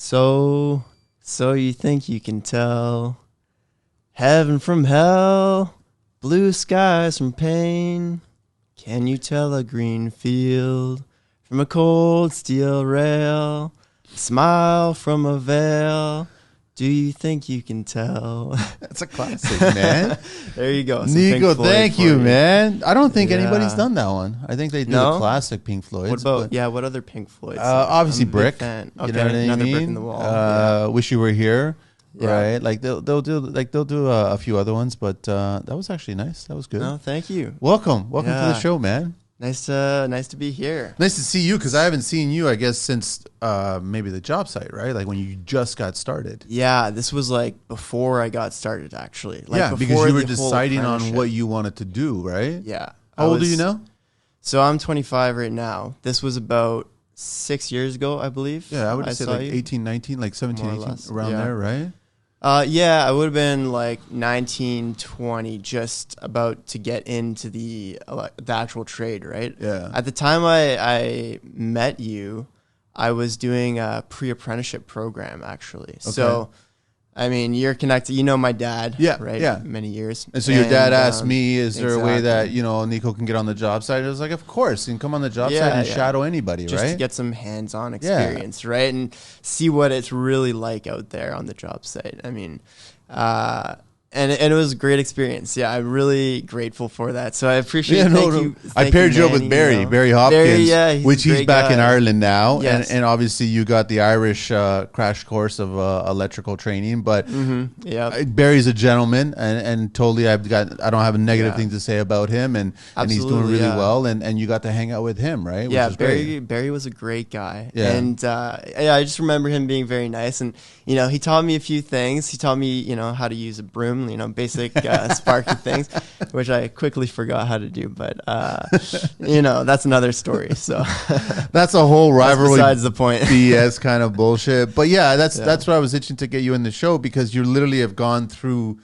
So you think you can tell heaven from hell, blue skies from pain? Can you tell a green field from a cold steel rail? Smile from a veil. Do you think you can tell? That's a classic, man. There you go. Nico, thank you, man. I don't think anybody's done that one. I think they did a classic Pink Floyd. What about, what other Pink Floyd? Obviously Brick. Okay, you know what I another mean? Brick in the Wall. Wish You Were Here. Yeah. Right? Like they'll do a few other ones, but that was actually nice. That was good. No, thank you. Welcome to the show, man. Nice to be here. Nice to see you, because I haven't seen you, I guess, since maybe the job site, right? Like when you just got started. Yeah, this was like before I got started, actually. Like because you were deciding on what you wanted to do, right? Yeah. How old are you now? So I'm 25 right now. This was about 6 years ago, I believe. Yeah, I would say like 18, 19, like 17, 18, around there, right? Yeah, I would have been like 19, 20, just about to get into the actual trade, right? Yeah. At the time I met you, I was doing a pre-apprenticeship program, actually. Okay. So, I mean, you're connected. You know my dad, right? Yeah. Many years. And so your dad asked me, is there a way that, Nico can get on the job site? I was like, of course. You can come on the job site and shadow anybody, just right? Just to get some hands-on experience, right? And see what it's really like out there on the job site. I mean, and it was a great experience. Yeah, I'm really grateful for that. So I appreciate it. I paired you up with Barry Hopkins, which he's back in Ireland now. Yes. And obviously you got the Irish crash course of electrical training. But Barry's a gentleman, and totally I don't have a negative thing to say about him. And he's doing really well. And you got to hang out with him, right? Yeah, Barry was a great guy. Yeah. And I just remember him being very nice. And, he taught me a few things. He taught me, how to use a broom. Basic sparky things, which I quickly forgot how to do. But that's another story. So that's a whole rivalry. Besides the point, BS kind of bullshit. But that's why I was itching to get you in the show, because you literally have gone through.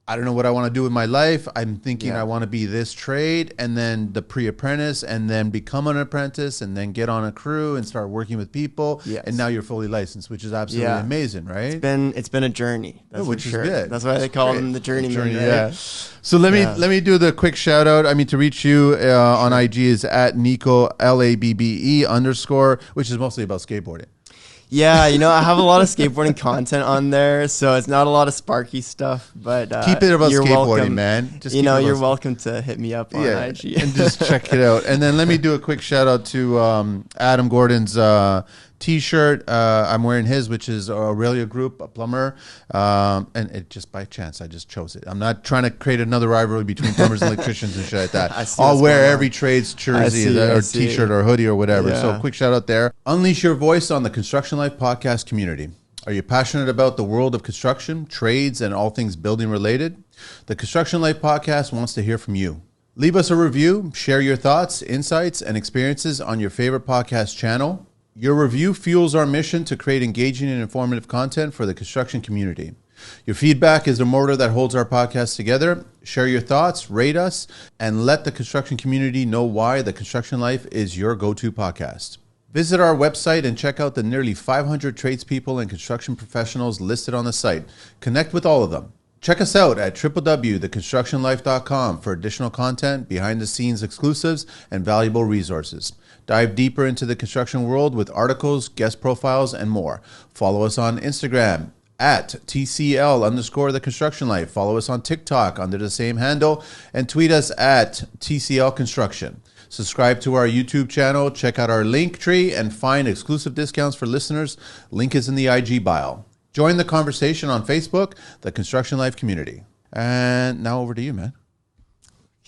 I don't know what I want to do with my life. I'm thinking I want to be this trade, and then the pre-apprentice, and then become an apprentice, and then get on a crew and start working with people. Yes. And now you're fully licensed, which is absolutely amazing, right? It's been a journey, which is good. That's why they call him the journeyman. Right? Yeah. So let me do the quick shout out. I mean, to reach you on IG is at Nico LABBE_, which is mostly about skateboarding. Yeah, I have a lot of skateboarding content on there, so it's not a lot of sparky stuff, but keep it about skateboarding, man. Just you're welcome to hit me up on IG and just check it out. And then let me do a quick shout out to Adam Gordon's T-shirt. I'm wearing his, which is Aurelia Group, a plumber, and it just by chance I just chose it. I'm not trying to create another rivalry between plumbers and electricians and shit like that. I'll wear every trade's jersey or T-shirt or hoodie or whatever. Yeah. So quick shout out there. Unleash your voice on the Construction Life podcast community. Are you passionate about the world of construction, trades, and all things building related? The Construction Life podcast wants to hear from you. Leave us a review, share your thoughts, insights, and experiences on your favorite podcast channel. Your review fuels our mission to create engaging and informative content for the construction community. Your feedback is the motor that holds our podcast together. Share your thoughts, rate us, and let the construction community know why The Construction Life is your go-to podcast. Visit our website and check out the nearly 500 tradespeople and construction professionals listed on the site. Connect with all of them. Check us out at www.theconstructionlife.com for additional content, behind-the-scenes exclusives, and valuable resources. Dive deeper into the construction world with articles, guest profiles, and more. Follow us on Instagram at TCL_The Construction Life. Follow us on TikTok under the same handle, and tweet us at TCL Construction. Subscribe to our YouTube channel, check out our link tree, and find exclusive discounts for listeners. Link is in the IG bio. Join the conversation on Facebook, the Construction Life community. And now over to you, man.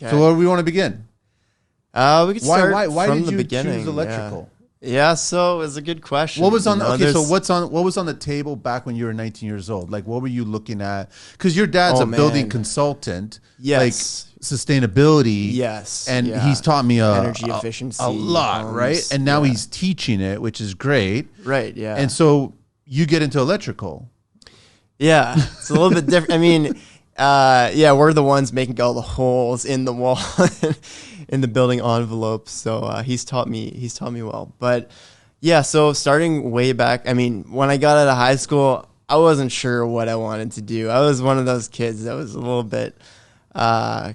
Okay. So where do we want to begin? We could start why from did the you beginning. Choose electrical? Yeah, so it's a good question. What was on? What was on the table back when you were 19 years old? Like, what were you looking at? Because your dad's a building consultant. Yes. Like sustainability. Yes. And he's taught me energy efficiency a lot, right? And now he's teaching it, which is great. Right. Yeah. And so you get into electrical. Yeah, it's a little bit different. I mean, we're the ones making all the holes in the wall in the building envelope. So he's taught me well. But Yeah, so starting way back, I mean, when I got out of high school, I wasn't sure what I wanted to do. I was one of those kids that was a little bit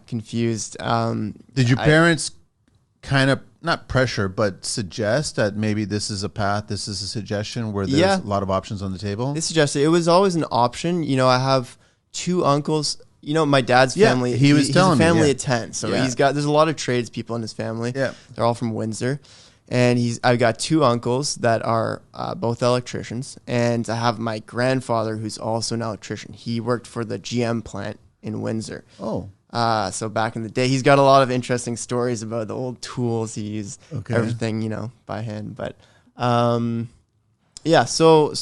confused. Did your parents kind of, not pressure, but suggest that maybe this is a path, this is a suggestion where there's a lot of options on the table? They suggested it was always an option. You know, I have 2 uncles. You know, my dad's family, he's a family of 10. So there's a lot of tradespeople in his family. Yeah. They're all from Windsor. And I've got 2 uncles that are both electricians. And I have my grandfather who's also an electrician. He worked for the GM plant in Windsor. Oh. So back in the day, he's got a lot of interesting stories about the old tools he used, everything, you know, by hand. But yeah, so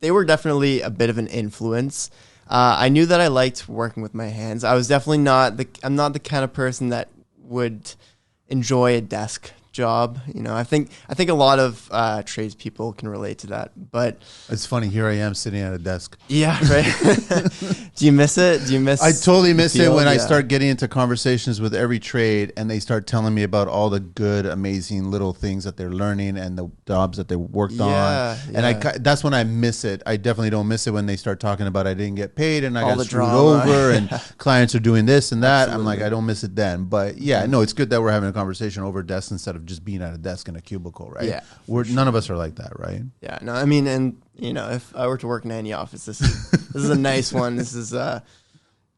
they were definitely a bit of an influence. I knew that I liked working with my hands. I was definitely I'm not the kind of person that would enjoy a desk job. You know, I think a lot of tradespeople can relate to that. But it's funny. Here I am sitting at a desk. Yeah, right. Do you miss it? I totally miss it when I start getting into conversations with every trade and they start telling me about all the good, amazing little things that they're learning and the jobs that they worked on. And that's when I miss it. I definitely don't miss it when they start talking about I didn't get paid and I got screwed over and clients are doing this and that. Absolutely. I'm like, I don't miss it then. But yeah, no, it's good that we're having a conversation over desk instead of just being at a desk in a cubicle, right? Yeah. None of us are like that, right? Yeah. No, I mean, and you know, if I were to work in any office, this is a nice one. This is a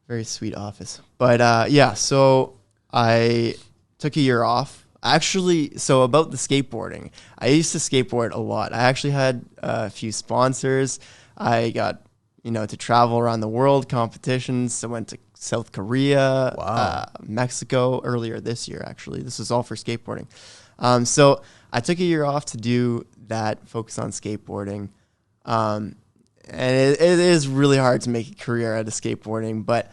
very sweet office. But yeah, so I took a year off. Actually, so about the skateboarding, I used to skateboard a lot. I actually had a few sponsors. I got, you know, to travel around the world, competitions. I went to South Korea, Mexico earlier this year, actually. This was all for skateboarding. So I took a year off to do that, focus on skateboarding. And it is really hard to make a career out of skateboarding. But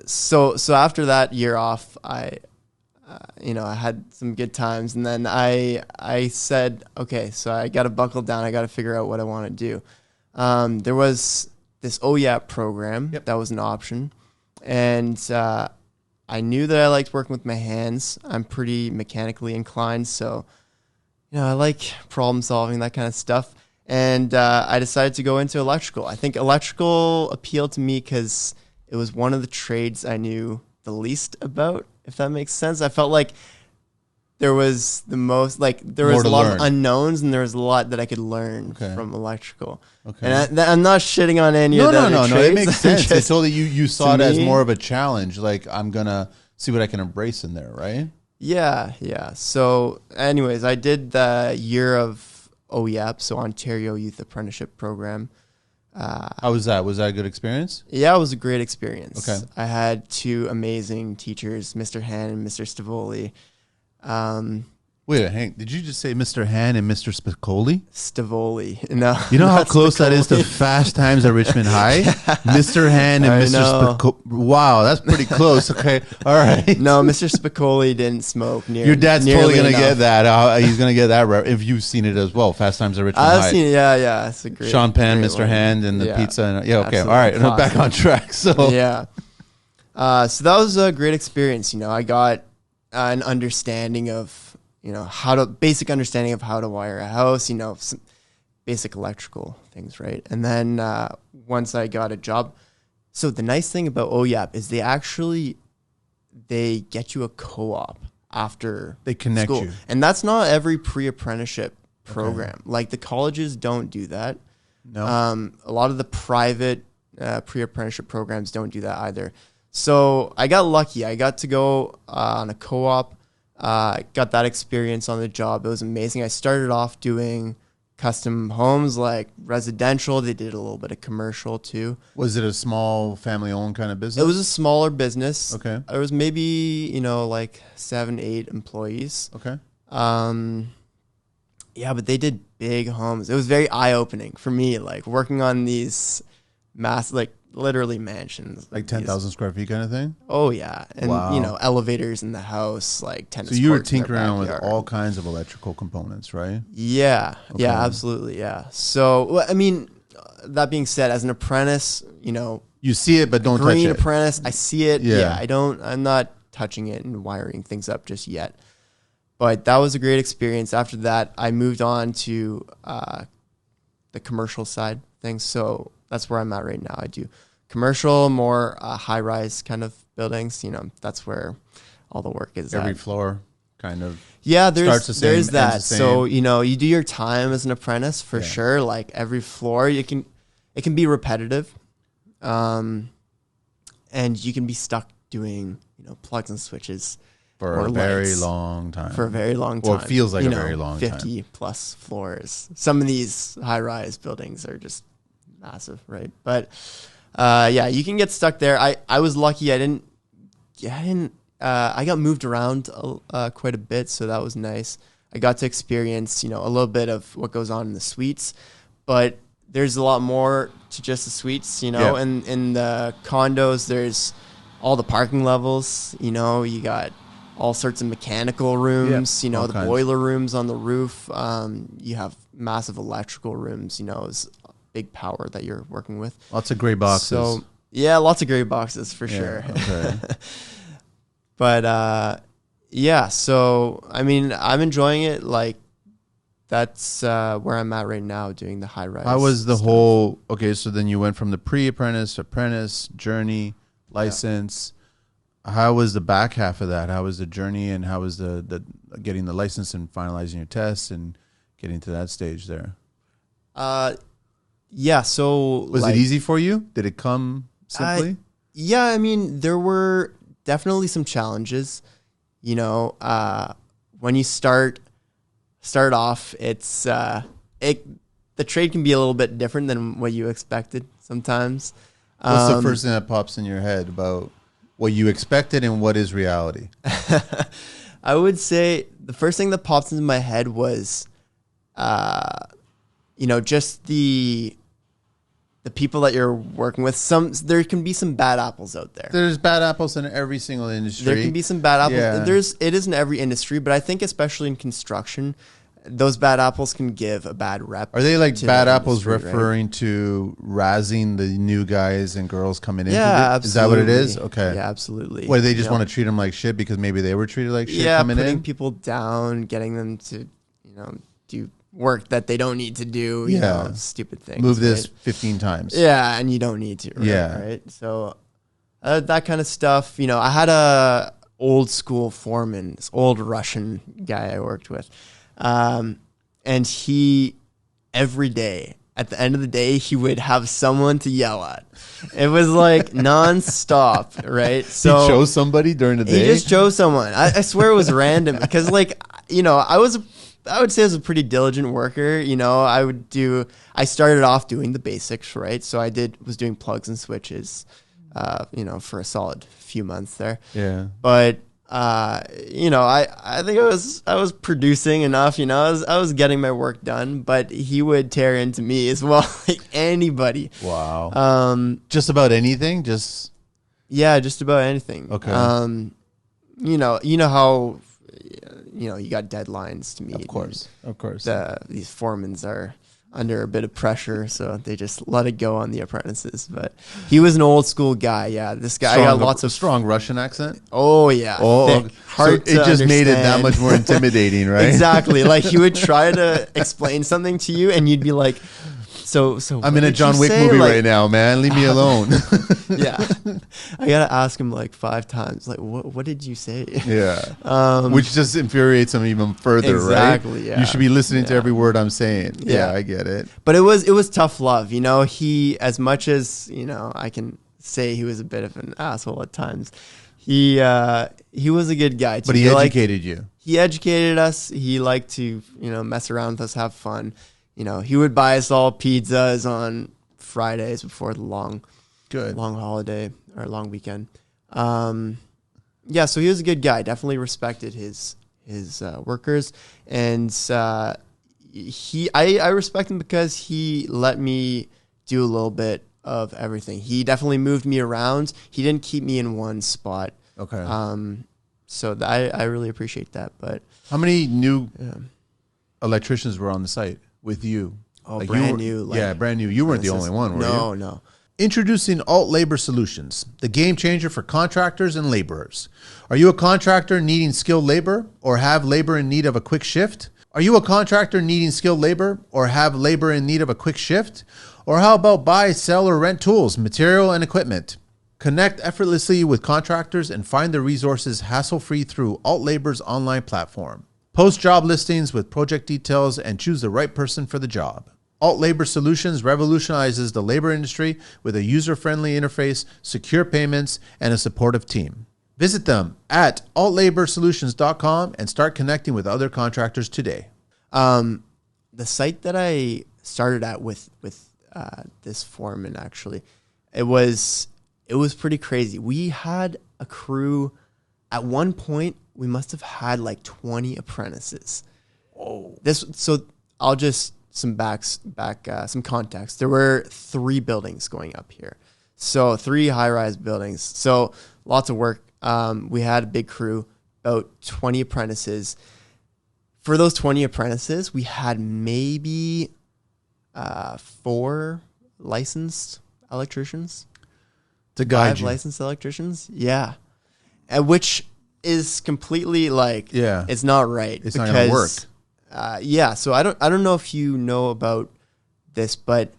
so after that year off, you know, I had some good times. And then I said, okay, so I got to buckle down. I got to figure out what I want to do. There was this OYAP program that was an option. And I knew that I liked working with my hands. I'm pretty mechanically inclined, so you know, I like problem solving, that kind of stuff. And I decided to go into electrical. I think electrical appealed to me because it was one of the trades I knew the least about, if that makes sense. I felt like there was the most, like there was a lot of unknowns and there was a lot that I could learn from electrical. Okay. And I'm not shitting on any of the other trades. No, it makes sense. It's totally, you saw it as more of a challenge. Like, I'm going to see what I can embrace in there, right? Yeah, yeah. So anyways, I did the year of OYAP, so Ontario Youth Apprenticeship Program. How was that? Was that a good experience? Yeah, it was a great experience. Okay. I had 2 amazing teachers, Mr. Han and Mr. Stavoli. Wait, Hank, did you just say Mr. Han and Mr. Spicoli? Stavoli. No. You know how close Spicoli. That is to Fast Times at Richmond High? Mr. Han and Mr. Spicoli. Wow, that's pretty close. Okay. All right. No, Mr. Spicoli didn't smoke near. Your dad's totally going to get that. He's going to get that if you've seen it as well. Fast Times at Richmond High. I've seen it. Yeah. It's a great Sean Penn, Mr. one. Hand, and the pizza. And, yeah, okay. Absolutely. All right. I'm back on track. So yeah. So that was a great experience. You know, I got an understanding of, you know, basic understanding of how to wire a house, you know, some basic electrical things, right? And then once I got a job, so the nice thing about OYAP is they get you a co-op after they connect school. You. And that's not every pre-apprenticeship program. Okay. Like the colleges don't do that. No. A lot of the private pre-apprenticeship programs don't do that either. So I got lucky. I got to go on a co-op. Got that experience on the job. It was amazing. I started off doing custom homes, like residential. They did a little bit of commercial too. Was it a small family-owned kind of business? It was a smaller business. Okay. There was maybe, you know, like 7-8 employees. Okay. Yeah, but they did big homes. It was very eye-opening for me, like working on these literally mansions. Like 10,000 square feet kind of thing? Oh, yeah. And, you know, elevators in the house, like tennis courts. So you were tinkering around with all kinds of electrical components, right? Yeah. Okay. Yeah, absolutely. Yeah. So, I mean, that being said, as an apprentice, you know. You see it, but don't touch it. Apprentice, I see it. Yeah. I'm not touching it and wiring things up just yet. But that was a great experience. After that, I moved on to the commercial side of things. So that's where I'm at right now. I do commercial, more high-rise kind of buildings. You know, that's where all the work is. Every at. floor kind of. Yeah, starts the same, there's that. ends the So, same. you know, you do your time as an apprentice for sure. Like every floor, it can be repetitive. And you can be stuck doing, you know, plugs and switches For a very long time. For a very long time. Or it feels like you a know, very long 50 time. plus floors. Some of these high-rise buildings are just massive, right? But yeah, you can get stuck there. I was lucky. I got moved around quite a bit, so that was nice. I got to experience, you know, a little bit of what goes on in the suites, but there's a lot more to just the suites, you know. And in the condos, there's all the parking levels. You know, you got all sorts of mechanical rooms. You know, all the kinds. boiler rooms on the roof. You have massive electrical rooms. You know, it's big power that you're working with. Lots of gray boxes. So yeah, lots of gray boxes for sure. Okay. But yeah, so I mean, I'm enjoying it. Like that's where I'm at right now, doing the high rise. How was the stuff. whole? Okay, so then you went from the pre-apprentice, apprentice journey, license. How was the back half of that? How was the journey, and how was the getting the license and finalizing your tests and getting to that stage there? Yeah. So Was like, it easy for you? Did it come simply? Yeah, I mean, there were definitely some challenges. You know, when you start off, it's the trade can be a little bit different than what you expected sometimes. What's the first thing that pops in your head about what you expected and what is reality? I would say the first thing that pops into my head was, you know, just the people that you're working with. There can be some bad apples out there. There's bad apples in every single industry. There can be some bad apples. Yeah. It is in every industry, but I think especially in construction, those bad apples can give a bad rep. Are they like to bad the apples industry, right? referring to razzing the new guys and girls coming into Yeah, it? Is that what it is? absolutely. Okay. Yeah, absolutely. What, they just You know, want to treat them like shit because maybe they were treated like shit yeah, coming putting in? people down, getting them to, you know, do work that they don't need to do. Yeah. You know, stupid things. Move this right? 15 times. Yeah, and you don't need to. Right? Yeah. Right. So that kind of stuff. You know, I had a old school foreman, this old Russian guy I worked with, and he every day. At the end of the day, he would have someone to yell at. It was like nonstop, right? So he chose somebody during the day? he just chose someone. I swear it was random because, like, you know, I would say I was a pretty diligent worker. You know, I started off doing the basics, right? So was doing plugs and switches, you know, for a solid few months there. Yeah. But you know, I think I was producing enough. You know, I was getting my work done. But he would tear into me as well, like anybody. Wow. Just about anything? Yeah, just about anything. Okay. You know how, you know, you got deadlines to meet. Of course. These foremans are under a bit of pressure, so they just let it go on the apprentices. But he was an old school guy. Yeah, this guy got lots of strong Russian accent. Oh yeah. Thick, hard so it to just made it that understand. much more intimidating, right? Exactly. Like he would try to explain something to you, and you'd be like, "So I'm in a John Wick movie like, right now, man. Leave me alone." Yeah, I gotta ask him like 5 times. Like, what did you say? Yeah. Which just infuriates them even further, Exactly, right? yeah. You should be listening to every word I'm saying. Yeah. Yeah, I get it. But it was tough love. You know, he, as much as, you know, I can say he was a bit of an asshole at times, he was a good guy too. But he educated you. He educated us. He liked to, you know, mess around with us, have fun. You know, he would buy us all pizzas on Fridays before the long holiday or long weekend. Yeah, so he was a good guy. Definitely respected his workers, and I respect him because he let me do a little bit of everything. He definitely moved me around. He didn't keep me in one spot. Okay. So I really appreciate that. But how many new electricians were on the site with you? Oh, Like brand new. Like, yeah, brand new. You weren't the only one, were you? No. Introducing Alt Labor Solutions, the game changer for contractors and laborers. Are you a contractor needing skilled labor or have labor in need of a quick shift? Are you a contractor needing skilled labor or have labor in need of a quick shift? Or how about buy, sell, or rent tools, material, and equipment? Connect effortlessly with contractors and find the resources hassle-free through Alt Labor's online platform. Post job listings with project details and choose the right person for the job. Alt Labor Solutions revolutionizes the labor industry with a user-friendly interface, secure payments, and a supportive team. Visit them at altlaborsolutions.com and start connecting with other contractors today. The site that I started at with this foreman, actually, it was pretty crazy. We had a crew. At one point, we must have had like 20 apprentices. Oh, so I'll just some context. There were 3 buildings going up here, so 3 high-rise buildings. So lots of work. We had a big crew, about 20 apprentices. For those 20 apprentices, we had maybe 4 licensed electricians. To guide 5 you. licensed electricians, yeah, which is completely like, Yeah. it's not right. It's not gonna work. Yeah, so I don't know if you know about this, but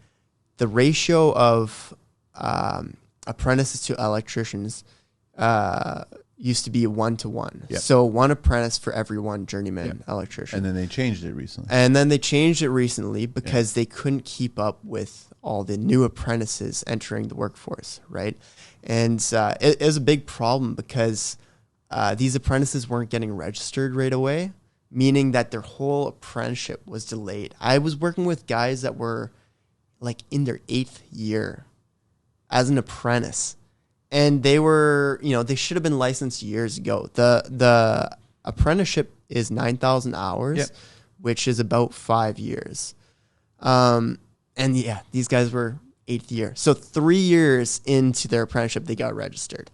the ratio of apprentices to electricians used to be 1 to 1. Yep. So 1 apprentice for every 1 journeyman electrician. And then they changed it recently. And then they changed it recently because they couldn't keep up with all the new apprentices entering the workforce, right? And it was a big problem because these apprentices weren't getting registered right away, meaning that their whole apprenticeship was delayed. I was working with guys that were like in their 8th year as an apprentice, and they were, they should have been licensed years ago. The apprenticeship is 9,000 hours, which is about 5 years. And yeah, these guys were 8th year. So 3 years into their apprenticeship, they got registered,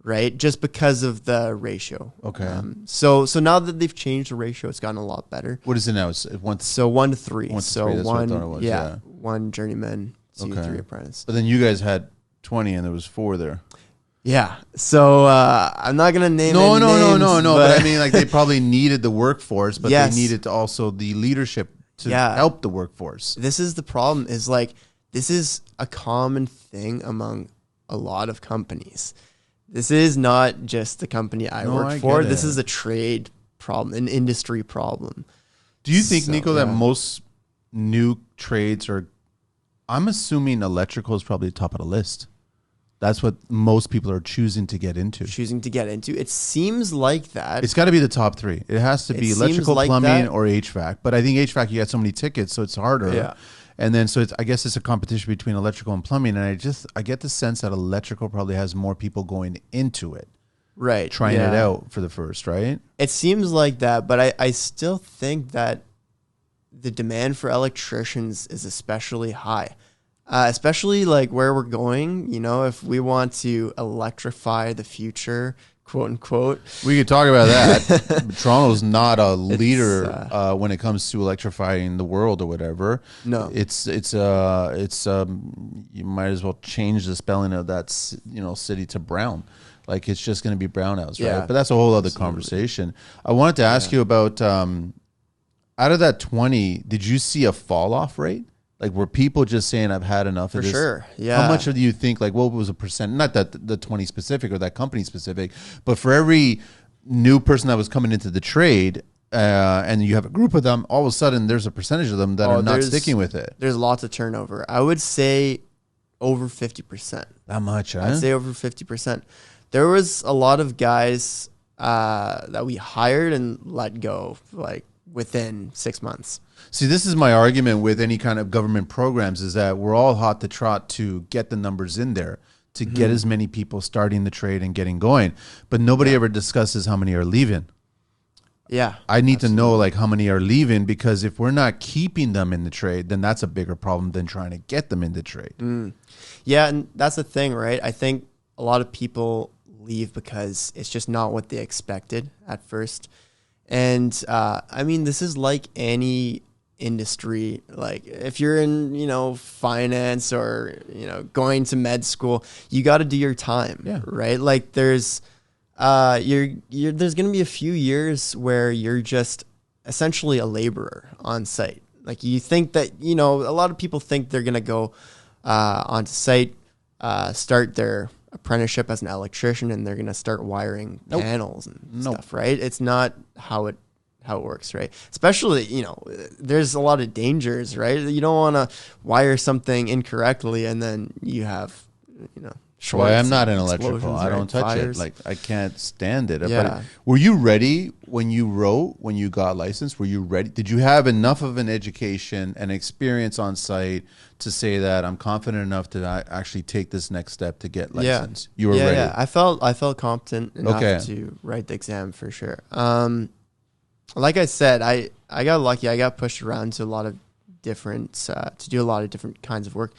right? Just because of the ratio. Okay. So now that they've changed the ratio, it's gotten a lot better. What is it now? It's 1 to So 1 to 3. 1 to So 3, that's what I 1, thought it was, yeah. 1 journeyman to Okay. 3 apprentice. But then you guys had 20 and there was 4 there. Yeah. So I'm not gonna name No. any names, But I mean, like, they probably needed the workforce, but Yes. they needed also the leadership to Yeah. help the workforce. This is the problem, is like, this is a common thing among a lot of companies. This is not just the company I No, work I for. get This it. is a trade problem, an industry problem. Do you think, So, Nico, that yeah. most new trades are, I'm assuming electrical is probably top of the list. That's what most people are choosing to get into. Choosing to get into. It seems like that. It's got to be the top 3. It has to It be seems electrical, like plumbing, that. or HVAC. But I think HVAC, you got so many tickets, so it's harder. Yeah. And then, so I guess it's a competition between electrical and plumbing. And I get the sense that electrical probably has more people going into it, right. trying it yeah. out for the first, right? It seems like that, but I still think that the demand for electricians is especially high. Especially like where we're going, if we want to electrify the future, quote unquote. We could talk about that. Toronto's not a leader when it comes to electrifying the world or whatever. No. It's you might as well change the spelling of that city to brown. Like, it's just going to be brownouts, right? Yeah, But that's a whole other conversation. I wanted to ask you about out of that 20, did you see a fall off rate? Like, were people just saying, I've had enough of this? For sure, yeah. How much do you think, like, what was a percent? Not that the 20 specific or that company specific, but for every new person that was coming into the trade, and you have a group of them, all of a sudden there's a percentage of them that are not sticking with it. There's lots of turnover. I would say over 50%. That much, huh? I'd say over 50%. There was a lot of guys that we hired and let go, like, within 6 months. See, this is my argument with any kind of government programs, is that we're all hot to trot to get the numbers in there, to get as many people starting the trade and getting going. But nobody ever discusses how many are leaving. Yeah. I need to know, like, how many are leaving, because if we're not keeping them in the trade, then that's a bigger problem than trying to get them in the trade. Yeah, and that's the thing, right? I think a lot of people leave because it's just not what they expected at first. And I mean, this is like any industry, like if you're in, finance or, going to med school, you got to do your time, right? Like there's, there's going to be a few years where you're just essentially a laborer on site. Like you think that, a lot of people think they're going to go onto site, start their apprenticeship as an electrician, and they're going to start wiring panels and stuff, right? It's not how it works, right? Especially, there's a lot of dangers, right? You don't want to wire something incorrectly and then you have, shorts. Well, I'm not an electrical. I don't touch fires. it. Like I can't stand it. Yeah. But were you ready when you got licensed? Were you ready? Did you have enough of an education and experience on site to say that I'm confident enough to actually take this next step to get licensed? You were ready. Yeah, I felt competent enough to write the exam for sure. Like I said, I got lucky. I got pushed around to a lot of different to do a lot of different kinds of work.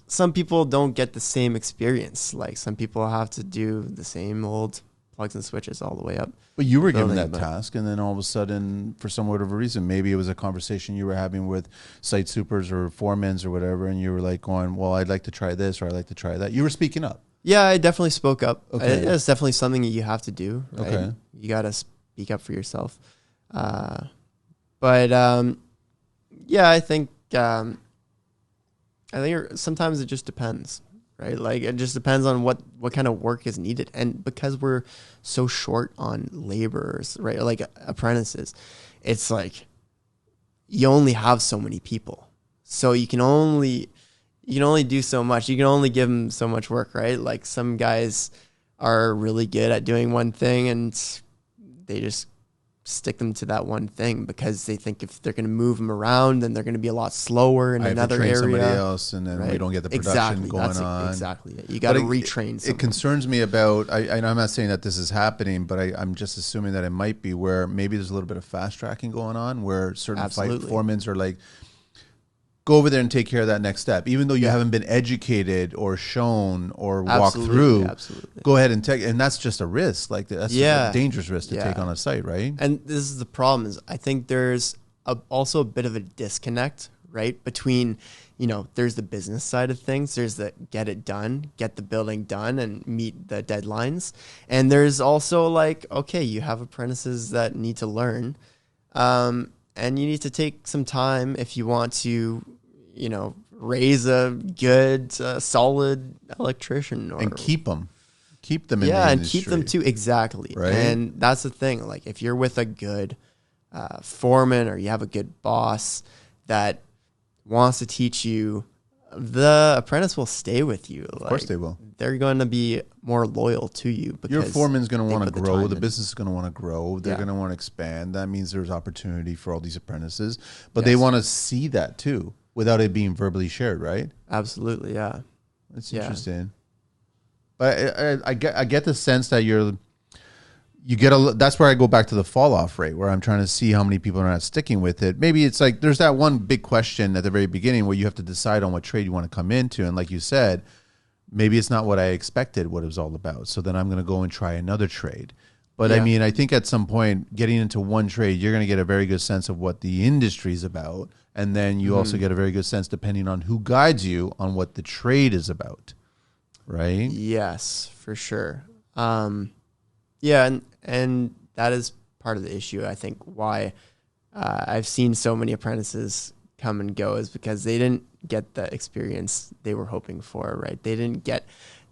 Some people don't get the same experience. Like some people have to do the same old plugs and switches all the way up. But you were given that task, and then all of a sudden, for some whatever reason, maybe it was a conversation you were having with site supers or foremans or whatever, and you were like going, well, I'd like to try this or I'd like to try that. You were speaking up. Yeah, I definitely spoke up. Okay. It's definitely something that you have to do. Right? Okay. You got to speak up for yourself. I think sometimes it just depends, right? Like it just depends on what kind of work is needed. And because we're so short on laborers, right? Like apprentices, it's like you only have so many people. So you can only do so much. You can only give them so much work, right? Like some guys are really good at doing one thing and they just stick them to that one thing because they think if they're going to move them around, then they're going to be a lot slower in another area. Somebody else, and then we don't get the production going on. Exactly. You got to retrain someone. It concerns me about, I'm not saying that this is happening, but I'm just assuming that it might be where maybe there's a little bit of fast tracking going on where certain foremans are like, go over there and take care of that next step. Even though you haven't been educated or shown or walked through, go ahead and take. And that's just a risk. Like that's just a dangerous risk to take on a site, right? And this is the problem is I think there's also a bit of a disconnect, right? Between, there's the business side of things. There's the get it done, get the building done and meet the deadlines. And there's also like, okay, you have apprentices that need to learn. And you need to take some time if you want to, raise a good, solid electrician. And keep them in the industry. Yeah, and keep them too. Exactly. Right? And that's the thing. Like if you're with a good foreman or you have a good boss that wants to teach you, the apprentice will stay with you. Of course they will. They're going to be more loyal to you because your foreman's going to want to grow. The in. Business is going to want to grow. They're going to want to expand. That means there's opportunity for all these apprentices, but they want to see that too without it being verbally shared, right? Absolutely. Yeah. That's interesting. But I get the sense that that's where I go back to the fall off rate, where I'm trying to see how many people are not sticking with it. Maybe it's like there's that one big question at the very beginning where you have to decide on what trade you want to come into. And like you said, maybe it's not what I expected, what it was all about. So then I'm going to go and try another trade. But I mean, I think at some point getting into one trade, you're going to get a very good sense of what the industry is about. And then you also get a very good sense, depending on who guides you, on what the trade is about. Right? Yes, for sure. Yeah, and that is part of the issue. I think why I've seen so many apprentices come and go is because they didn't get the experience they were hoping for, right? They didn't get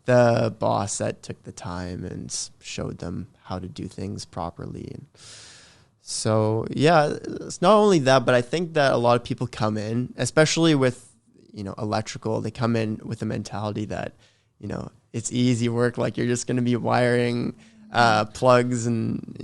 the boss that took the time and showed them how to do things properly. And so, yeah, it's not only that, but I think that a lot of people come in, especially with, electrical, they come in with a mentality that, it's easy work. Like you're just going to be wiring plugs and,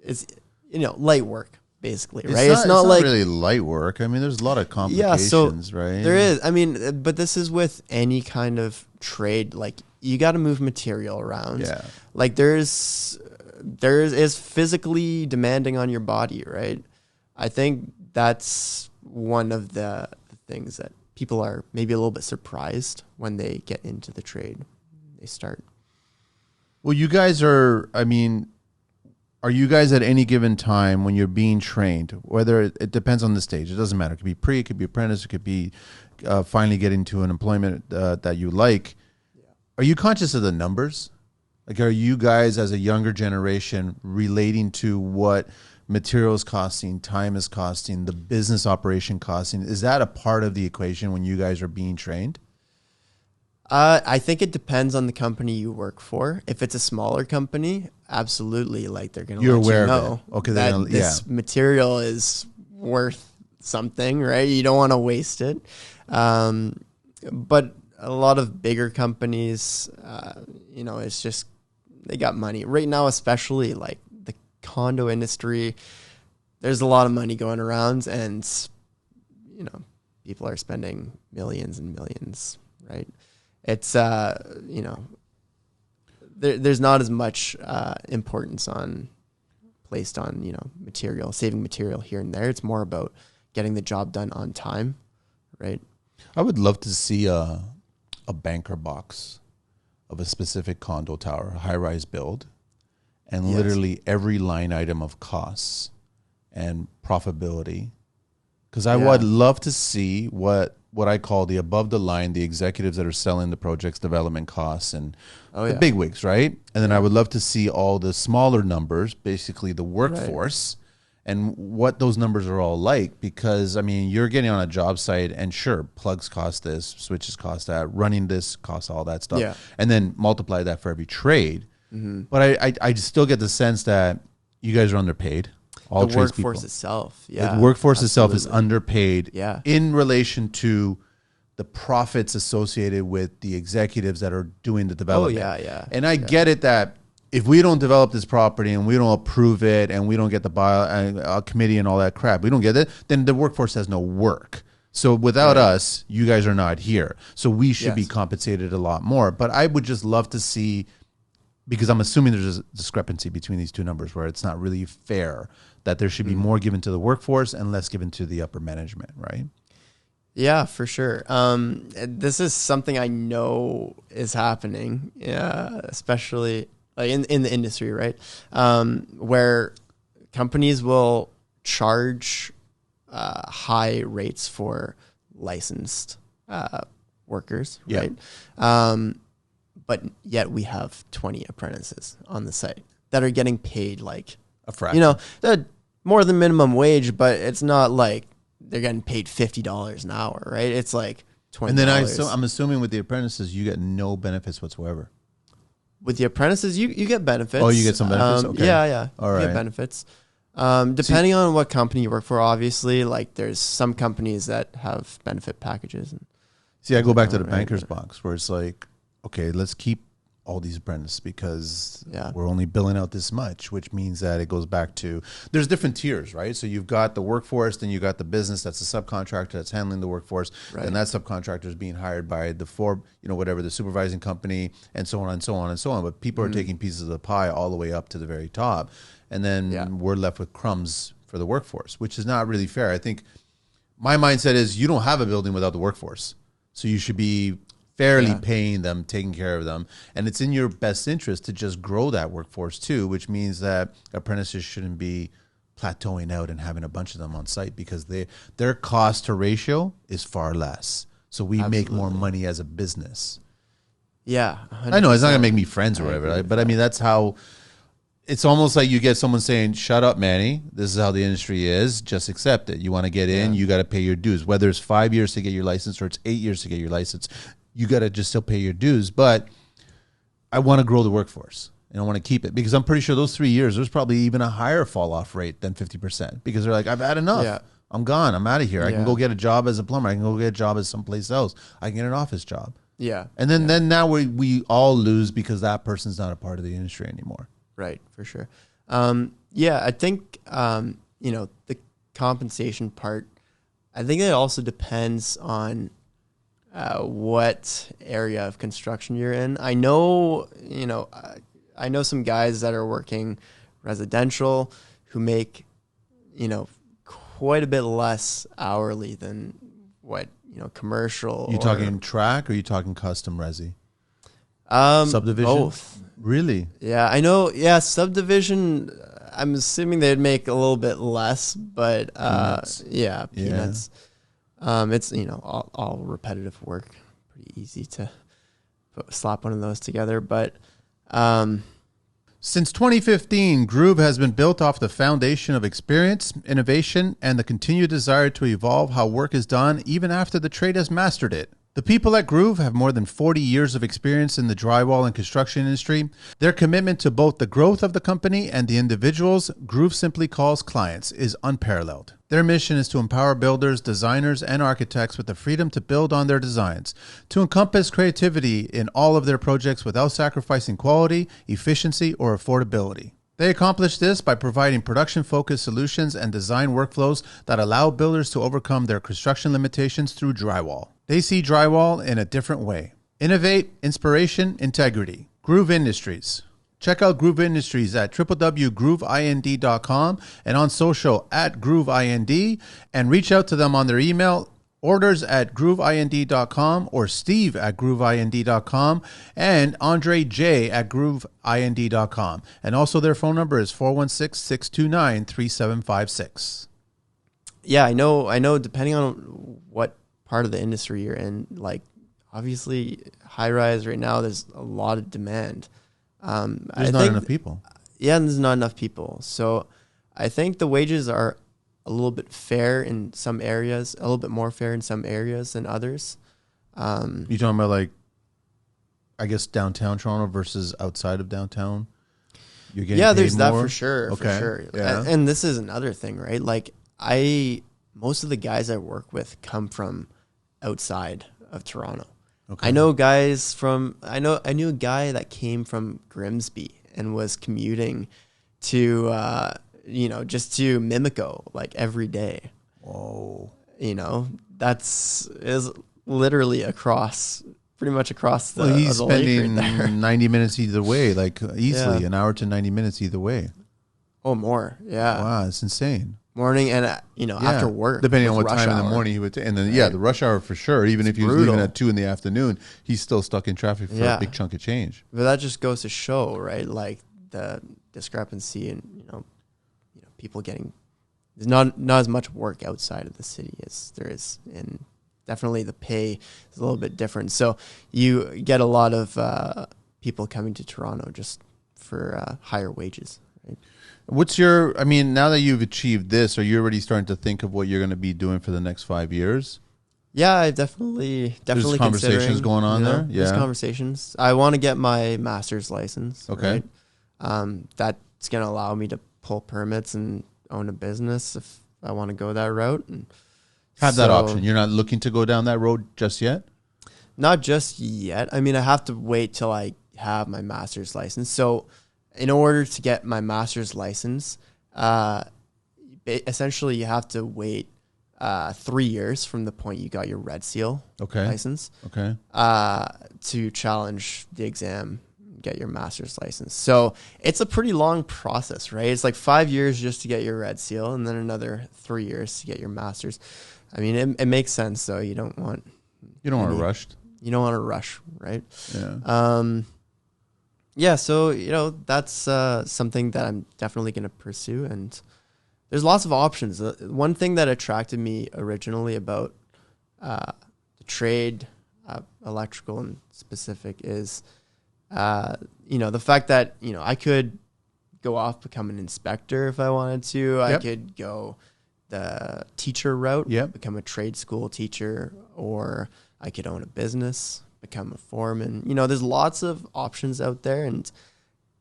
it's, light work basically, right? It's not like really light work. I mean, there's a lot of complications, right? There is. I mean, but this is with any kind of trade. Like you got to move material around. Yeah. Like there is physically demanding on your body, right? I think that's one of the things that people are maybe a little bit surprised when they get into the trade. They start. Well, you guys are Are you guys at any given time when you're being trained, whether it depends on the stage, it doesn't matter. It could be pre, it could be apprentice, it could be finally getting to an employment that you like. Are you conscious of the numbers? Like, are you guys as a younger generation relating to what materials costing, time is costing, the business operation costing? Is that a part of the equation when you guys are being trained? I think it depends on the company you work for. If it's a smaller company, absolutely, like they're going to let aware you of know it. Okay, that this material is worth something, right? You don't want to waste it. But a lot of bigger companies, it's just they got money right now, especially like the condo industry. There's a lot of money going around, and people are spending millions and millions, right? It's there's not as much importance placed on material, saving material here and there. It's more about getting the job done on time, right? I would love to see a banker box of a specific condo tower, a high-rise build, and literally every line item of costs and profitability. Because I would love to see what I call the above the line, the executives that are selling the project's development costs and the big wigs, right? And then I would love to see all the smaller numbers, basically the workforce, and what those numbers are all like. Because, I mean, you're getting on a job site and sure, plugs cost this, switches cost that, running this costs all that stuff. Yeah. And then multiply that for every trade. Mm-hmm. But I still get the sense that you guys are underpaid. All the workforce itself, the workforce itself is underpaid in relation to the profits associated with the executives that are doing the development. And I get it that if we don't develop this property and we don't approve it and we don't get the committee and all that crap, we don't get it, then the workforce has no work. So without us, you guys are not here. So we should be compensated a lot more. But I would just love to see, because I'm assuming there's a discrepancy between these two numbers where it's not really fair, that there should be more given to the workforce and less given to the upper management, right? Yeah, for sure. This is something I know is happening, especially like in the industry, right? Where companies will charge high rates for licensed workers, right? But yet we have 20 apprentices on the site that are getting paid like a fraction. They're more than minimum wage, but it's not like they're getting paid $50 an hour, right? It's like $20. And then I'm assuming with the apprentices, you get no benefits whatsoever. With the apprentices, you get benefits. Oh, you get some benefits? Okay. Yeah. All right. You get benefits. Depending on what company you work for, obviously, like there's some companies that have benefit packages. See, I go back to the banker's box where it's like, okay, let's keep all these apprentices because we're only billing out this much, which means that it goes back to, there's different tiers, right? So you've got the workforce, then you got the business that's a subcontractor that's handling the workforce, and that subcontractor is being hired by the the supervising company, and so on and so on and so on. But people are taking pieces of the pie all the way up to the very top, and then we're left with crumbs for the workforce, which is not really fair. I think my mindset is you don't have a building without the workforce, so you should be fairly paying them, taking care of them. And it's in your best interest to just grow that workforce too, which means that apprentices shouldn't be plateauing out and having a bunch of them on site because their cost to ratio is far less. So we make more money as a business. Yeah. 100%. I know it's not going to make me friends or whatever, but I mean, that's how it's almost like you get someone saying, shut up, Manny. This is how the industry is. Just accept it. You want to get in, you got to pay your dues. Whether it's 5 years to get your license or it's 8 years to get your license, you got to just still pay your dues. But I want to grow the workforce and I want to keep it because I'm pretty sure those 3 years, there's probably even a higher fall off rate than 50% because they're like, I've had enough. Yeah. I'm gone. I'm out of here. I can go get a job as a plumber. I can go get a job as someplace else. I can get an office job. Yeah. And then now we all lose because that person's not a part of the industry anymore. Right. For sure. I think, the compensation part, I think it also depends on what area of construction you're in. I know some guys that are working residential who make, quite a bit less hourly than what, commercial. You talking track or you talking custom resi? Subdivision? Both. Really? Yeah, I know. Yeah, subdivision I'm assuming they'd make a little bit less, but Peanuts. yeah, peanuts. It's all repetitive work. Pretty easy to slap one of those together, but Since 2015, Groove has been built off the foundation of experience, innovation, and the continued desire to evolve how work is done even after the trade has mastered it. The people at Groove have more than 40 years of experience in the drywall and construction industry. Their commitment to both the growth of the company and the individuals Groove simply calls clients is unparalleled. Their mission is to empower builders, designers, and architects with the freedom to build on their designs, to encompass creativity in all of their projects without sacrificing quality, efficiency, or affordability. They accomplish this by providing production-focused solutions and design workflows that allow builders to overcome their construction limitations through drywall. They see drywall in a different way. Innovate, inspiration, integrity. Groove Industries. Check out Groove Industries at www.grooveind.com and on social at GrooveIND, and reach out to them on their email, orders@grooveind.com or steve@grooveind.com and Andre J @grooveind.com. And also their phone number is 416-629-3756. Yeah, I know depending on what part of the industry you're in, like obviously high rise right now, there's a lot of demand. There's not enough people. Yeah, and there's not enough people. So I think the wages are a little bit fair in some areas, a little bit more fair in some areas than others. You talking about like, I guess downtown Toronto versus outside of downtown? You're getting paid there's more? that for sure. Okay. For sure. Yeah. And this is another thing, right? Like most of the guys I work with come from outside of Toronto. Okay. I knew a guy that came from Grimsby and was commuting to, just to Mimico like every day. Whoa. Is literally pretty much across the Well, he's the lake spending right there. 90 minutes either way, like easily Yeah. an hour to 90 minutes either way. Oh, more. Yeah. Wow, it's insane. Morning and, after work. Depending on with what rush time in the hour. morning he would and then the rush hour for sure. Even if he was brutal. leaving at 2 in the afternoon, he's still stuck in traffic for a big chunk of change. But that just goes to show, right? Like the discrepancy and, people getting, there's not as much work outside of the city as there is, and definitely the pay is a little bit different. So you get a lot of people coming to Toronto just for higher wages, right? Now that you've achieved this, are you already starting to think of what you're going to be doing for the next 5 years? Yeah, I definitely There's conversations going on there? There's Yeah. conversations. I want to get my master's license. Okay. Right? That's going to allow me to pull permits and own a business if I want to go that route. And Have that so- option. You're not looking to go down that road just yet? Not just yet. I mean, I have to wait till I have my master's license. So in order to get my master's license, essentially you have to wait 3 years from the point you got your Red Seal license to challenge the exam, get your master's license. So it's a pretty long process, right? It's like 5 years just to get your Red Seal and then another 3 years to get your master's. I mean, it makes sense, though. You don't want to rush. You don't want to rush, right? Yeah. So, that's something that I'm definitely going to pursue. And there's lots of options. One thing that attracted me originally about the trade, electrical in specific, is, the fact that, I could go off, become an inspector if I wanted to. Yep. I could go the teacher route, become a trade school teacher, or I could own a business, become a foreman. There's lots of options out there, and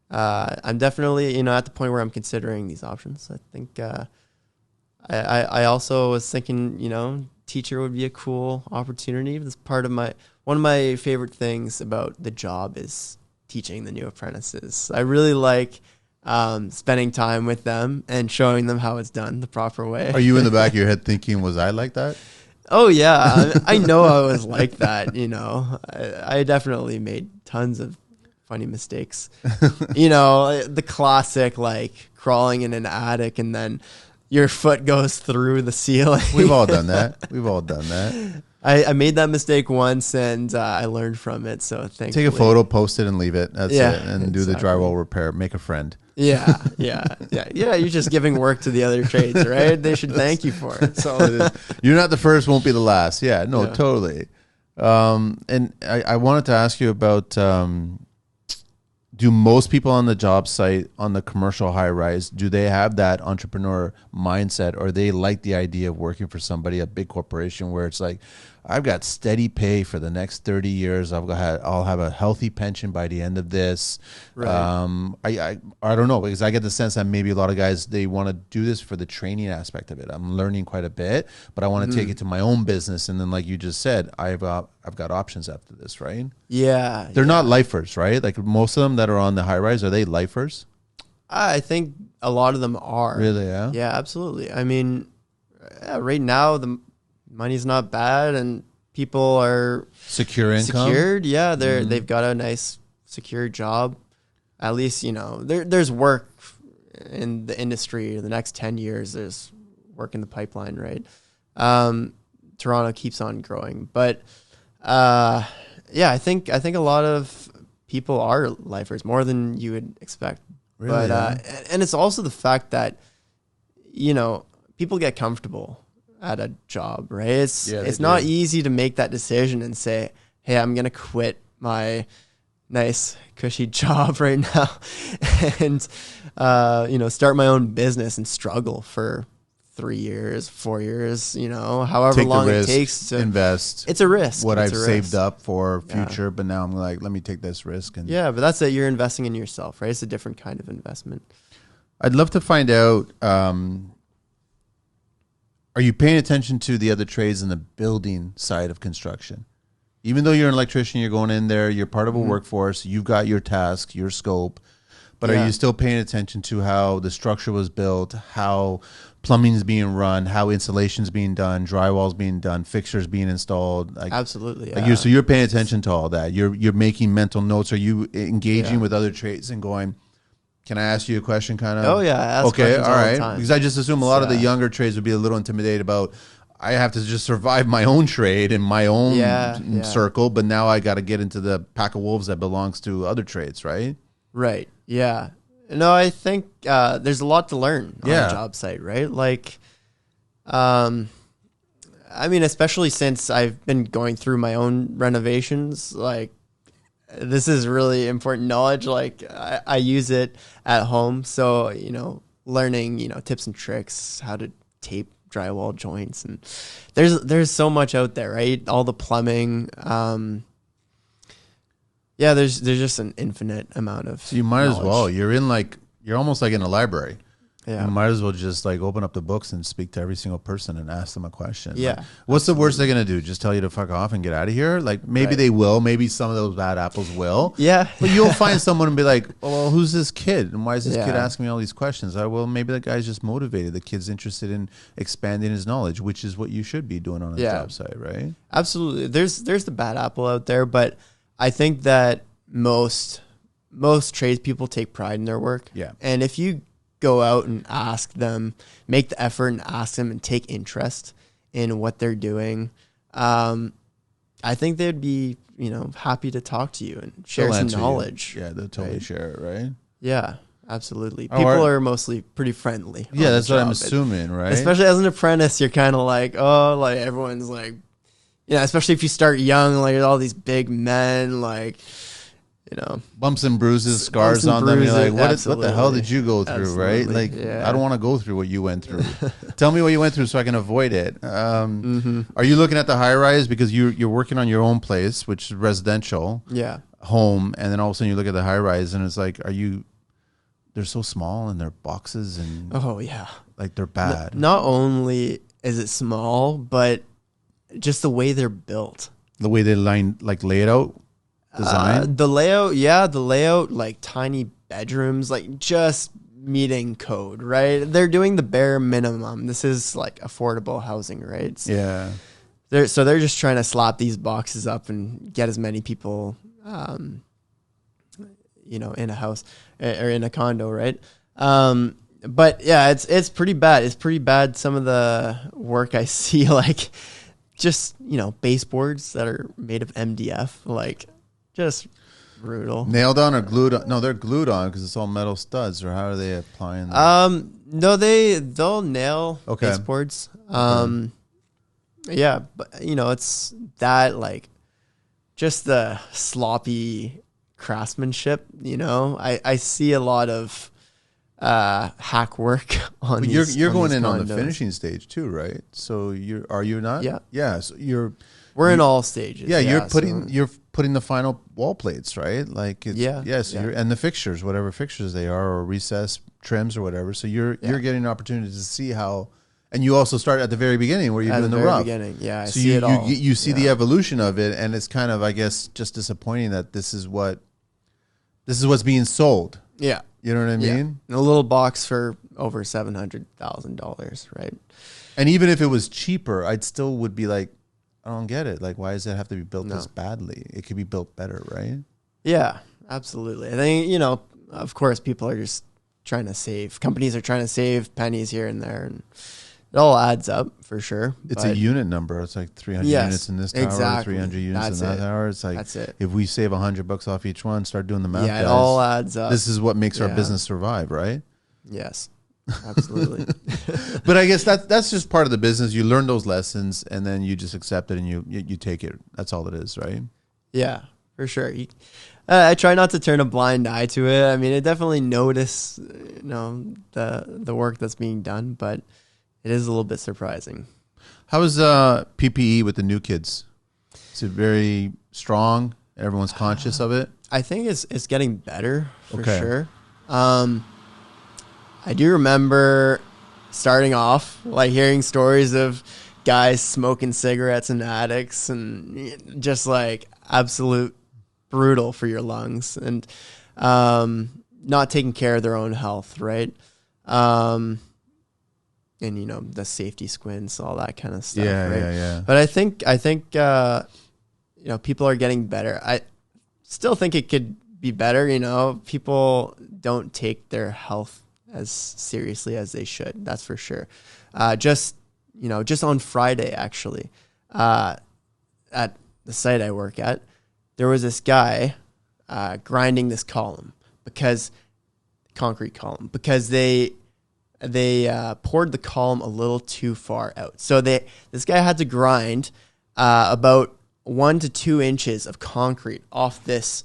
I'm definitely, at the point where I'm considering these options. I think I also was thinking, teacher would be a cool opportunity. This part of one of my favorite things about the job is teaching the new apprentices. I really like spending time with them and showing them how it's done the proper way. Are you in the back of your head thinking, was I like that? Oh, yeah. I know I was like that, I definitely made tons of funny mistakes. The classic, like, crawling in an attic and then your foot goes through the ceiling. We've all done that. I made that mistake once, and I learned from it. So thankfully, Take a photo, post it, and leave it. That's Yeah, it. And do the drywall repair. Make a friend. Yeah. You're just giving work to the other trades, right? They should thank you for it. So You're not the first, won't be the last. Yeah, no, Yeah. totally. And I wanted to ask you about, do most people on the job site, on the commercial high rise, do they have that entrepreneur mindset, or they like the idea of working for somebody, a big corporation, where it's like, I've got steady pay for the next 30 years. I'll have a healthy pension by the end of this. Right. I don't know, because I get the sense that maybe a lot of guys, they want to do this for the training aspect of it. I'm learning quite a bit, but I want to take it to my own business. And then, like you just said, I've got options after this, right? Yeah. They're not lifers, right? Like most of them that are on the high rise, are they lifers? I think a lot of them are. Really? Yeah. Yeah, absolutely. I mean, right now the money's not bad, and people are Secure income. secured. Yeah, they've got a nice secure job. At least, there's work in the industry. The next 10 years, there's work in the pipeline, right? Toronto keeps on growing, but I think a lot of people are lifers, more than you would expect. Really, But and it's also the fact that people get comfortable at a job, right? It's not easy to make that decision and say, hey, I'm gonna quit my nice cushy job right now and start my own business and struggle for 3 years, 4 years, however Take long the risk, it takes to invest. It's a risk. What It's I've a saved risk. up for future, but now I'm like, let me take this risk. And Yeah, but that's it. You're investing in yourself, right? It's a different kind of investment. I'd love to find out, are you paying attention to the other trades in the building side of construction? Even though you're an electrician, you're going in there, you're part of a workforce, you've got your task, your scope, but are you still paying attention to how the structure was built, how plumbing is being run, how installation's being done, drywall's being done, fixtures being installed? Absolutely. Like so you're paying attention to all that. You're making mental notes. Are you engaging with other trades and going, can I ask you a question kind of? Oh, yeah. I ask Okay, questions all all the right. time. Because I just assume a lot of the younger trades would be a little intimidated about, I have to just survive my own trade in my own circle, but now I got to get into the pack of wolves that belongs to other trades, right? Right. Yeah. No, I think there's a lot to learn on a job site, right? Like, I mean, especially since I've been going through my own renovations, like, this is really important knowledge. Like, I use it at home. So, learning, tips and tricks, how to tape drywall joints. And there's so much out there, right? All the plumbing. There's just an infinite amount of So you might knowledge. as well. You're almost like in a library. Yeah. You might as well just like open up the books and speak to every single person and ask them a question. Yeah, Like, what's the worst they're going to do? Just tell you to fuck off and get out of here? Like maybe they will. Maybe some of those bad apples will. Yeah. But you'll find someone and be like, oh, well, who's this kid? And why is this kid Yeah. asking me all these questions? Well, maybe that guy's just motivated. The kid's interested in expanding his knowledge, which is what you should be doing on a job site, right? Absolutely. There's the bad apple out there, but I think that most tradespeople take pride in their work. Yeah. And if you go out and ask them, make the effort and ask them and take interest in what they're doing, I think they'd be, happy to talk to you and share They'll some answer you. knowledge. Yeah, they'll totally share it, right? Yeah, absolutely. Oh, People are mostly pretty friendly. Yeah, on that's the what I'm job. assuming, right? Especially as an apprentice, you're kind of like, like everyone's like, especially if you start young, like all these big men, like, Bumps and bruises, scars and on them. You're like, bruises, what the hell absolutely. did you go through, right? Absolutely, Like, yeah. I don't want to go through what you went through. Tell me what you went through so I can avoid it. Are you looking at the high rise because you're working on your own place, which is residential, home, and then all of a sudden you look at the high rise and it's like, they're so small and they're boxes and oh yeah, like they're bad. Not only is it small, but just the way they're built. The way they lay it out, design. The layout, like tiny bedrooms, like just meeting code, right? They're doing the bare minimum. This is like affordable housing, right? Yeah. They're just trying to slap these boxes up and get as many people, in a house or in a condo, right? But yeah, it's pretty bad. It's pretty bad. Some of the work I see, like just, baseboards that are made of MDF, like just brutal. Nailed on or glued on? No, they're glued on because it's all metal studs. Or how are they applying them? No, they'll nail Okay. baseboards. Yeah, but it's that, like, just the sloppy craftsmanship. I see a lot of hack work on But these. you're going these in on the condos. finishing stage too, right? So are you not? Yeah. So We're in all stages. Yeah, you're so- putting the final wall plates, right? Like it's, So yeah. you're, and the fixtures, whatever fixtures they are, or recess trims or whatever. So you're getting an opportunity to see how, and you also start at the very beginning where you're At doing the the very rough. beginning, yeah, I So see it all. you see the evolution of it, and it's kind of, I guess, just disappointing that this is what's being sold. Yeah. You know what I mean? A little box for over $700,000, right? And even if it was cheaper, I'd still would be like, I don't get it. Like, why does it have to be built this badly? It could be built better, right? Yeah, absolutely. I think, of course, people are just trying to save. Companies are trying to save pennies here and there, and it all adds up for sure. It's a unit number. It's like 300 units in this tower, exactly. 300 units in that tower. It's like, that's it. If we save $100 off each one, start doing the math. Yeah, guys, it all adds up. This is what makes our business survive, right? Yes, absolutely. But I guess that's just part of the business. You learn those lessons, and then you just accept it, and you take it. That's all it is, right? Yeah, for sure. I try not to turn a blind eye to it. I mean, I definitely notice, the work that's being done, but it is a little bit surprising. How is PPE with the new kids? Is it very strong? Everyone's conscious of it? I think it's getting better for Okay. sure. I do remember starting off, like, hearing stories of guys smoking cigarettes in attics, and just like absolute brutal for your lungs, and not taking care of their own health, right? And the safety squints, all that kind of stuff. Yeah, right? yeah. But I think people are getting better. I still think it could be better. People don't take their health as seriously as they should. That's for sure. Just on Friday, actually, at the site I work at, there was this guy grinding this concrete column, because they poured the column a little too far out. So this guy had to grind about 1 to 2 inches of concrete off this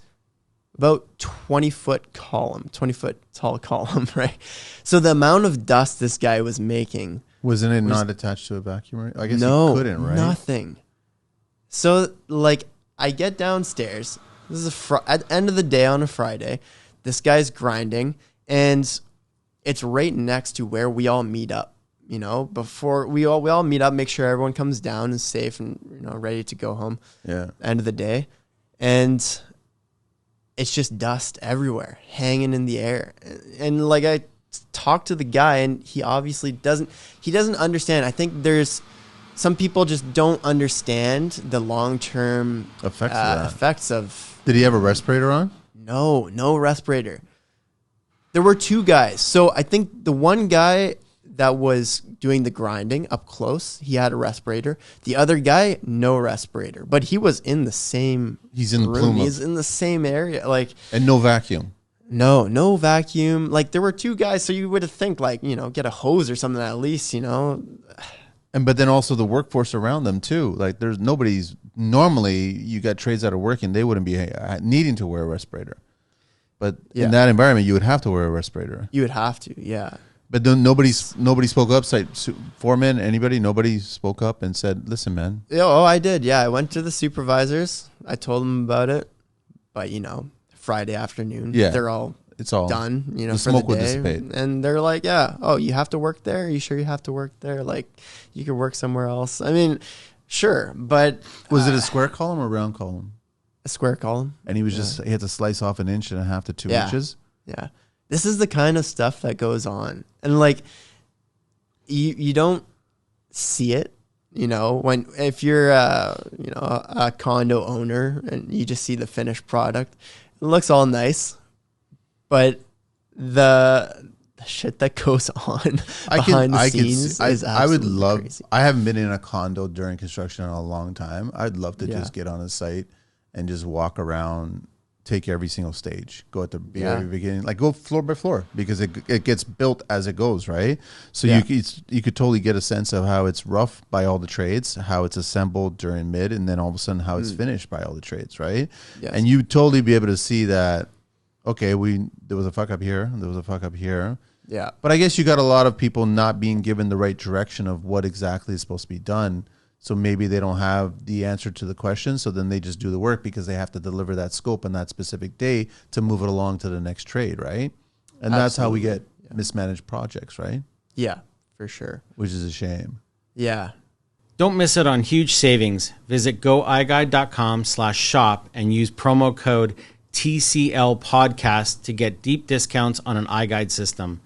about 20-foot tall column, right? So the amount of dust this guy was making. Wasn't it not attached to a vacuum? I guess No, you couldn't, right? nothing. So, like, I get downstairs. This is at the end of the day on a Friday. This guy's grinding, and it's right next to where we all meet up. Before we all meet up, make sure everyone comes down and safe and ready to go home. Yeah. End of the day, and it's just dust everywhere, hanging in the air. And like, I talked to the guy, and he obviously doesn't understand. I think there's some people just don't understand the long-term effects of. Did he have a respirator on? No respirator. There were 2 guys. So I think the one guy that was doing the grinding up close, he had a respirator. The other guy, no respirator, but he was in the same. He's in the room. plume. He's in the same area, like. And no vacuum. No vacuum. Like, there were 2 guys, so you would think, like, get a hose or something at least, But then also the workforce around them too. Like, there's nobody's normally, you got trades that are working, they wouldn't be needing to wear a respirator. But in that environment, you would have to wear a respirator. You would have to, yeah. But then nobody spoke up. Site foreman, anybody, nobody spoke up and said, "Listen, man." Oh, I did. Yeah, I went to the supervisors. I told them about it. But Friday afternoon, they're all it's all done. the for smoke the would day, dissipate. and they're like, "Yeah, oh, you have to work there? Are you sure you have to work there? Like, you could work somewhere else." I mean, sure, but Was it a square column or round column? a square column? And he was he had to slice off 1.5 inches to 2 inches. Yeah. This is the kind of stuff that goes on. And like, you don't see it, if you're a condo owner and you just see the finished product, it looks all nice, but the the shit that goes on behind the scenes is absolutely I would love. crazy. I haven't been in a condo during construction in a long time. I'd love to just get on a site and just walk around, take every single stage, go at the very beginning, like go floor by floor, because it gets built as it goes, right? So you could totally get a sense of how it's rough by all the trades, how it's assembled during mid, and then all of a sudden how it's finished by all the trades, right? Yes. And you totally be able to see that. Okay, there was a fuck up here, there was a fuck up here. Yeah. But I guess you got a lot of people not being given the right direction of what exactly is supposed to be done. So maybe they don't have the answer to the question. So then they just do the work because they have to deliver that scope on that specific day to move it along to the next trade, right? And that's how we get mismanaged projects, right? Yeah, for sure. Which is a shame. Yeah. Don't miss it on huge savings. Visit goiguide.com/shop and use promo code TCL podcast to get deep discounts on an iGuide system.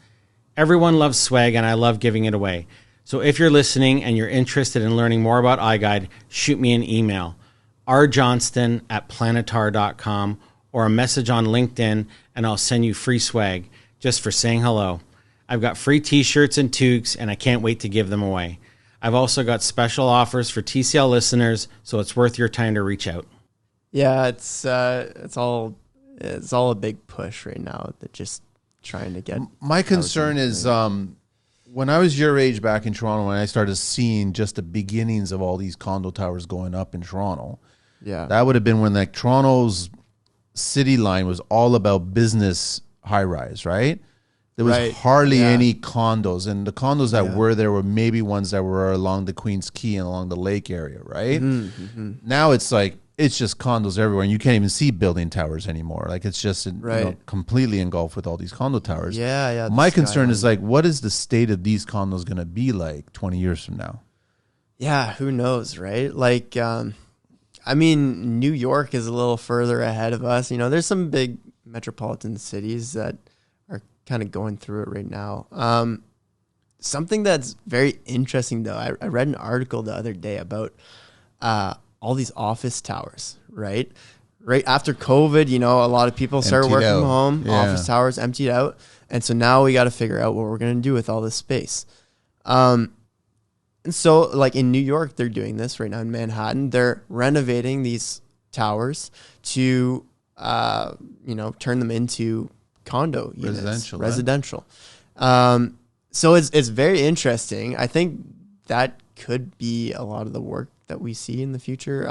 Everyone loves swag, and I love giving it away. So if you're listening and you're interested in learning more about iGuide, shoot me an email, rjohnston@planetar.com, or a message on LinkedIn, and I'll send you free swag just for saying hello. I've got free t-shirts and toques, and I can't wait to give them away. I've also got special offers for TCL listeners, so it's worth your time to reach out. Yeah, it's all a big push right now. That just trying to get. My concern is when I was your age back in Toronto, when I started seeing just the beginnings of all these condo towers going up in Toronto. Yeah, that would have been when like Toronto's city line was all about business high rise, right? There was hardly any condos, and the condos that were there were maybe ones that were along the Queen's Quay and along the lake area, right? Now it's like it's just condos everywhere, and you can't even see building towers anymore. Like it's just completely engulfed with all these condo towers. Yeah. My concern is like, what is the state of these condos going to be like 20 years from now? Yeah, who knows, right? Like, I mean, New York is a little further ahead of us. You know, there's some big metropolitan cities that are kind of going through it right now. Something that's very interesting, though, I read an article the other day about all these office towers, right? Right after COVID, you know, a lot of people started working from home, office towers emptied out. And so now we got to figure out what we're going to do with all this space. And so like in New York, they're doing this right now in Manhattan. They're renovating these towers to, turn them into condo units. Residential. So it's very interesting. I think that could be a lot of the work that we see in the future.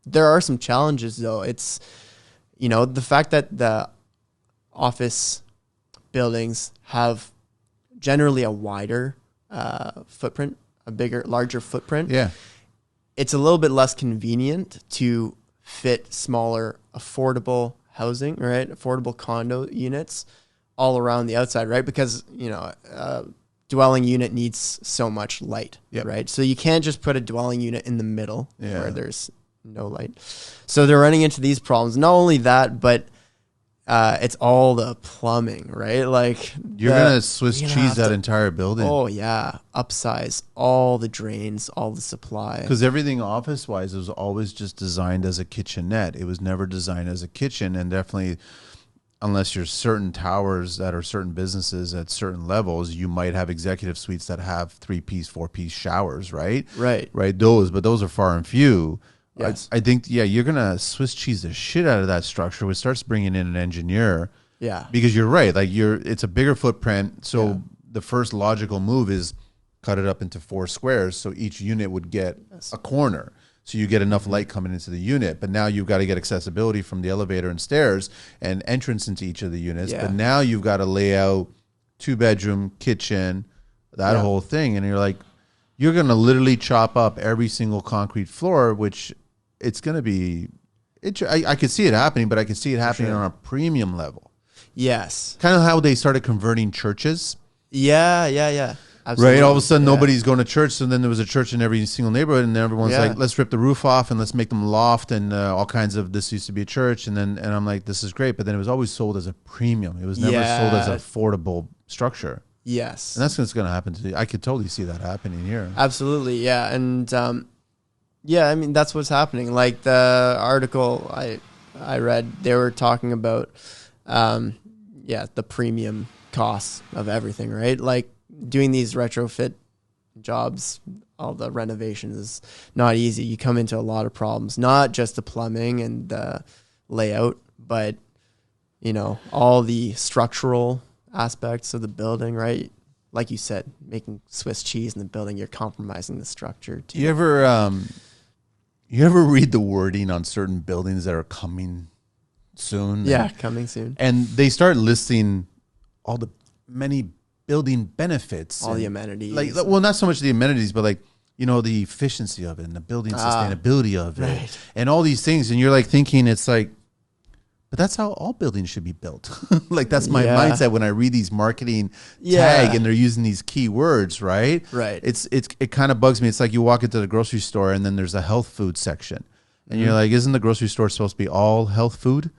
There are some challenges though. It's, the fact that the office buildings have generally a wider footprint, larger footprint. Yeah. It's a little bit less convenient to fit smaller, affordable housing, right? Affordable condo units all around the outside, right? Because, dwelling unit needs so much light, right? So you can't just put a dwelling unit in the middle where there's no light. So they're running into these problems. Not only that, but it's all the plumbing, right? Like you're gonna Swiss cheese that entire building. Oh yeah, upsize all the drains, all the supply. Because everything office wise was always just designed as a kitchenette. It was never designed as a kitchen, and definitely, unless you're certain towers that are certain businesses at certain levels, you might have executive suites that have 3-piece, 4-piece showers, right? Right. Those are far and few. Yes. I think, you're going to Swiss cheese the shit out of that structure, which starts bringing in an engineer. Yeah. Because you're right. Like it's a bigger footprint. So the first logical move is cut it up into 4 squares. So each unit would get a corner. So you get enough light coming into the unit. But now you've got to get accessibility from the elevator and stairs and entrance into each of the units. Yeah. But now you've got to lay out 2-bedroom, kitchen, that whole thing. And you're like, you're going to literally chop up every single concrete floor, which it's going to be, I could see it happening, but I could see it happening on a premium level. Yes. Kind of how they started converting churches. Yeah. Absolutely. Right? All of a sudden, nobody's going to church. So then there was a church in every single neighborhood, and everyone's like, let's rip the roof off and let's make them loft and all kinds of, this used to be a church. And I'm like, this is great. But then it was always sold as a premium. It was never sold as an affordable structure. Yes. And that's what's going to happen to you. I could totally see that happening here. Absolutely. Yeah. And, I mean, that's what's happening. Like the article I read, they were talking about, the premium costs of everything, right? Like doing these retrofit jobs, all the renovations is not easy. You come into a lot of problems, not just the plumbing and the layout, but you know, all the structural aspects of the building, right? Like you said, making Swiss cheese in the building, you're compromising the structure too. You ever read the wording on certain buildings that are coming soon? Yeah, coming soon. And they start listing all the many building benefits, All the amenities. like, well, not so much the amenities, but like, you know, the efficiency of it and the building sustainability of it, right. and all these things. And you're like thinking, it's like, but that's how all buildings should be built. Like that's my mindset when I read these marketing tag and they're using these key words, right? Right. It kind of bugs me. It's like you walk into the grocery store and then there's a health food section, and you're like, isn't the grocery store supposed to be all health food?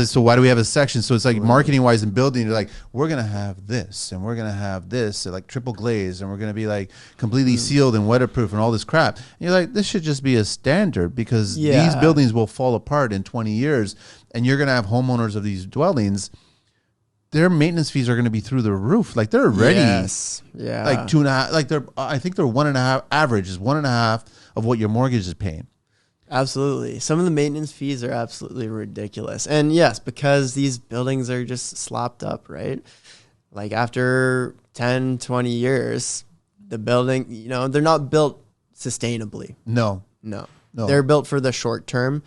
So why do we have a section? So it's like marketing wise and building, you're like, we're gonna have this and we're gonna have this, like triple glazed, and we're gonna be like completely sealed and weatherproof and all this crap. And you're like, this should just be a standard, because these buildings will fall apart in 20 years, and you're gonna have homeowners of these dwellings. Their maintenance fees are gonna be through the roof. Like they're already like 2.5. Like I think they're 1.5. Average is 1.5 of what your mortgage is paying. Absolutely. Some of the maintenance fees are absolutely ridiculous. And yes, because these buildings are just slapped up, right? Like after 10, 20 years, the building, you know, they're not built sustainably. No. They're built for the short term.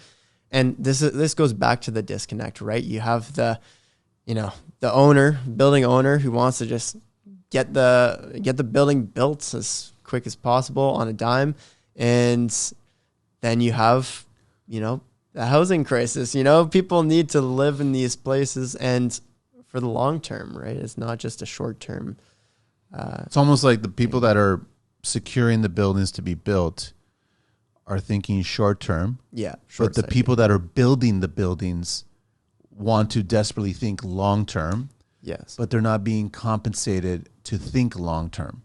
And this goes back to the disconnect, right? You have the building owner who wants to just get the building built as quick as possible on a dime. And then you have, you know, the housing crisis. You know, people need to live in these places and for the long term, right? It's not just a short term. It's almost like the people that are securing the buildings to be built are thinking short term. Yeah. But the people that are building the buildings want to desperately think long term. Yes. But they're not being compensated to think long term.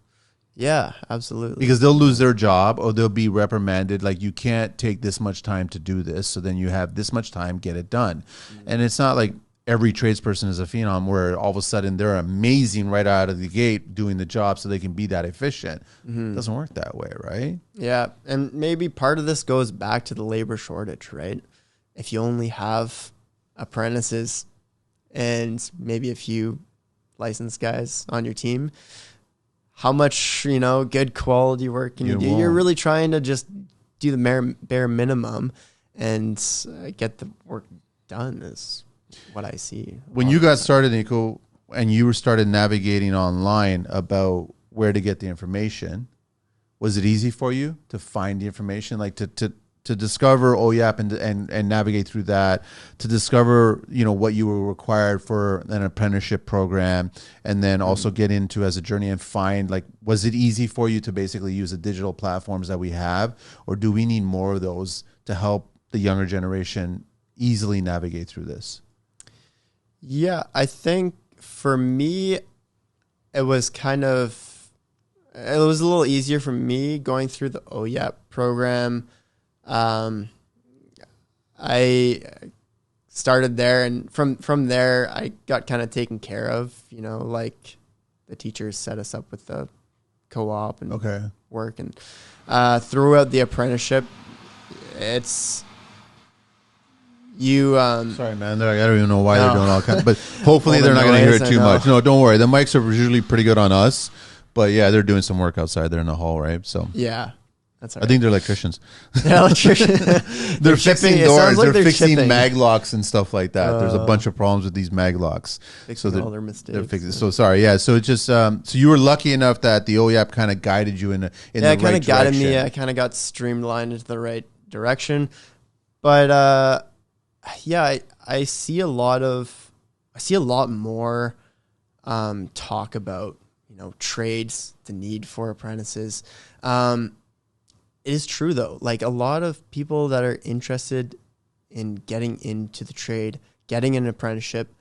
Yeah, absolutely. Because they'll lose their job or they'll be reprimanded. Like, you can't take this much time to do this. So then you have this much time, get it done. Mm-hmm. And it's not like every tradesperson is a phenom where all of a sudden they're amazing right out of the gate doing the job so they can be that efficient. Mm-hmm. It doesn't work that way, right? Yeah. And maybe part of this goes back to the labor shortage, right? If you only have apprentices and maybe a few licensed guys on your team, how much, you know, good quality work can you do? You're really trying to just do the bare minimum and get the work done is what I see. When you got started, Nico, and you started navigating online about where to get the information, was it easy for you to find the information, like to discover OYAP and navigate through that, to discover, you know, what you were required for an apprenticeship program, and then also get into as a journey and find, like, was it easy for you to basically use the digital platforms that we have, or do we need more of those to help the younger generation easily navigate through this? Yeah, I think for me, it was a little easier for me going through the OYAP program. I started there, and from there I got kind of taken care of, you know, like the teachers set us up with the co-op and work, and throughout the apprenticeship, it's you sorry man, I don't even know why they're doing all kinds, but hopefully they're not going to hear it too much. No, don't worry, the mics are usually pretty good on us, but yeah, they're doing some work outside there in the hall, right? So yeah. That's right. I think they're electricians. They're electricians. They're fixing doors. Like they're fixing shipping. mag locks and stuff like that. There's a bunch of problems with these mag locks. Fixing all their mistakes. They're fixing. So sorry. Yeah. So it's just so you were lucky enough that the OYAP kind of guided you in the right direction. Yeah, it kind of guided me. I kind of got streamlined into the right direction. But yeah, I see a lot more talk about, you know, trades, the need for apprentices. It is true though. Like a lot of people that are interested in getting into the trade, getting an apprenticeship,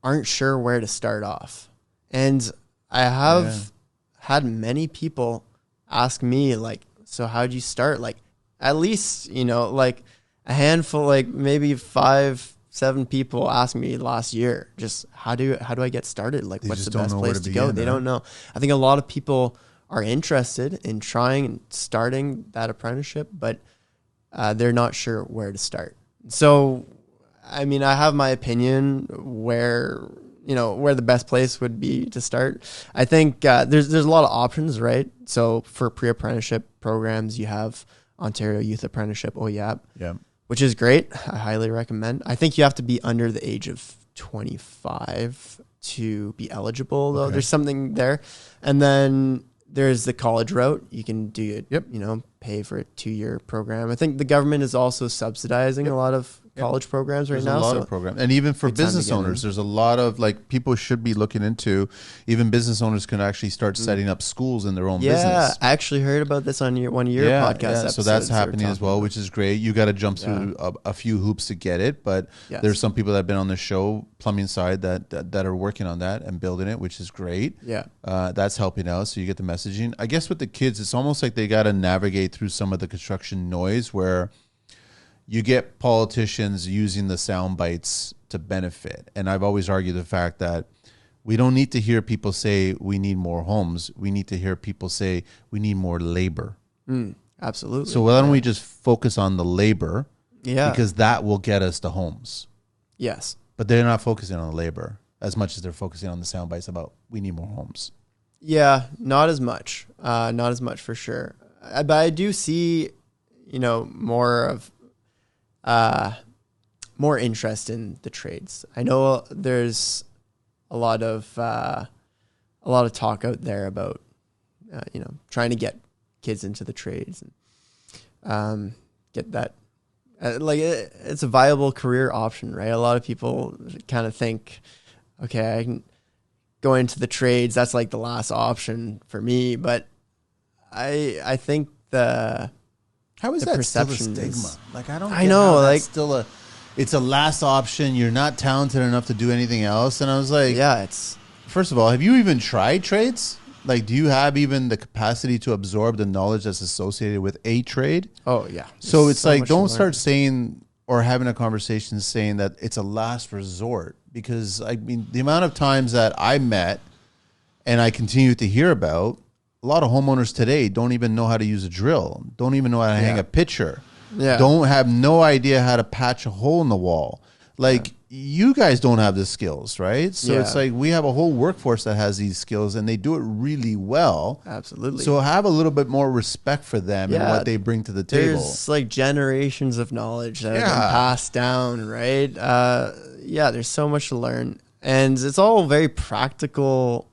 aren't sure where to start off. And I have had many people ask me, like, so how'd you start? Like, at least, you know, like a handful, like maybe five 7 people asked me last year, just how do I get started? Like, what's the best place to go? They don't know. I think a lot of people are interested in trying and starting that apprenticeship, but they're not sure where to start. So, I mean, I have my opinion where the best place would be to start. I think there's a lot of options, right? So for pre-apprenticeship programs, you have Ontario Youth Apprenticeship, OYAP, which is great. I highly recommend. I think you have to be under the age of 25 to be eligible, though. Okay. There's something there. And then there's the college route. You can do it, pay for a 2-year program. I think the government is also subsidizing a lot of college programs right now. There's a lot of programs. And even for business owners, there's a lot of, like, people should be looking into, even business owners can actually start setting up schools in their own business. Yeah, I actually heard about this on one of your podcast episodes. So that's happening as well, which is great. You got to jump through a few hoops to get it, but there's some people that have been on the show, plumbing side, that are working on that and building it, which is great. Yeah. That's helping out, so you get the messaging. I guess with the kids, it's almost like they got to navigate through some of the construction noise where you get politicians using the sound bites to benefit. And I've always argued the fact that we don't need to hear people say we need more homes. We need to hear people say we need more labor. Absolutely. So why don't we just focus on the labor? Yeah. Because that will get us the homes. Yes. But they're not focusing on the labor as much as they're focusing on the sound bites about we need more homes. Yeah, not as much. Not as much for sure. But I do see, more interest in the trades. I know there's a lot of talk out there about trying to get kids into the trades and get that it's a viable career option, right? A lot of people kind of think, okay, I can go into the trades. That's like the last option for me, but I think how is that still a stigma? It's a last option. You're not talented enough to do anything else. And I was like, first of all, have you even tried trades? Like, do you have even the capacity to absorb the knowledge that's associated with a trade? Oh, yeah. So it's like, don't start saying or having a conversation saying that it's a last resort. Because, I mean, the amount of times that I met and I continue to hear about, a lot of homeowners today don't even know how to use a drill, don't even know how to hang a pitcher, don't have no idea how to patch a hole in the wall. Like, you guys don't have the skills, right? So it's like we have a whole workforce that has these skills and they do it really well. Absolutely. So have a little bit more respect for them and what they bring to the table. There's like generations of knowledge that have been passed down, right? There's so much to learn. And it's all very practical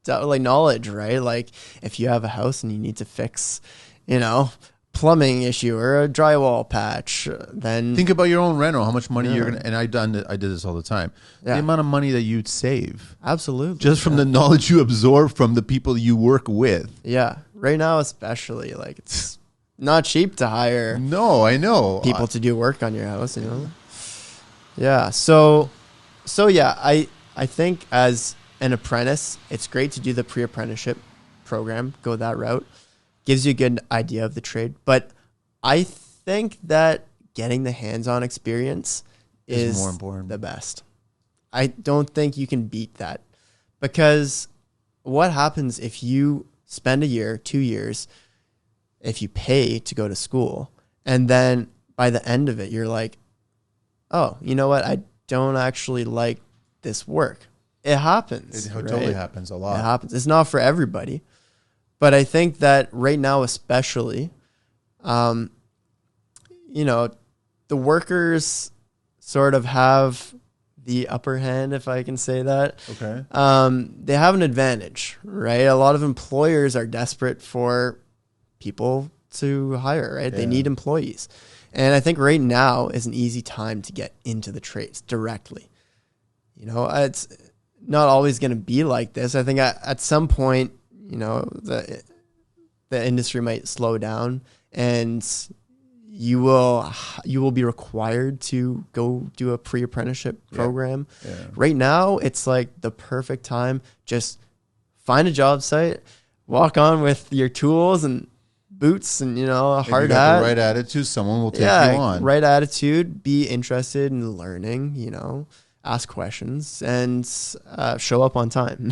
like knowledge, right? Like if you have a house and you need to fix, plumbing issue or a drywall patch, then think about your own rental, how much money you're gonna, and I did this all the time, the amount of money that you'd save just from the knowledge you absorb from the people you work with. Right now especially, like, it's not cheap to hire I know people to do work on your house, I think as an apprentice, it's great to do the pre-apprenticeship program, go that route. Gives you a good idea of the trade. But I think that getting the hands-on experience is more important. The best. I don't think you can beat that. Because what happens if you spend a year, 2 years, if you pay to go to school, and then by the end of it, you're like, oh, you know what? I don't actually like this work. It happens. It totally happens a lot. It happens. It's not for everybody. But I think that right now, especially, the workers sort of have the upper hand, if I can say that. Okay. They have an advantage, right? A lot of employers are desperate for people to hire, right? They need employees. And I think right now is an easy time to get into the trades directly. It's not always going to be like this. I think at some point, the industry might slow down and you will be required to go do a pre-apprenticeship program. Right now, it's like the perfect time. Just find a job site, walk on with your tools and boots and, a If you hard got hat. the right attitude, someone will take you on. Right attitude, be interested in learning, ask questions, and show up on time.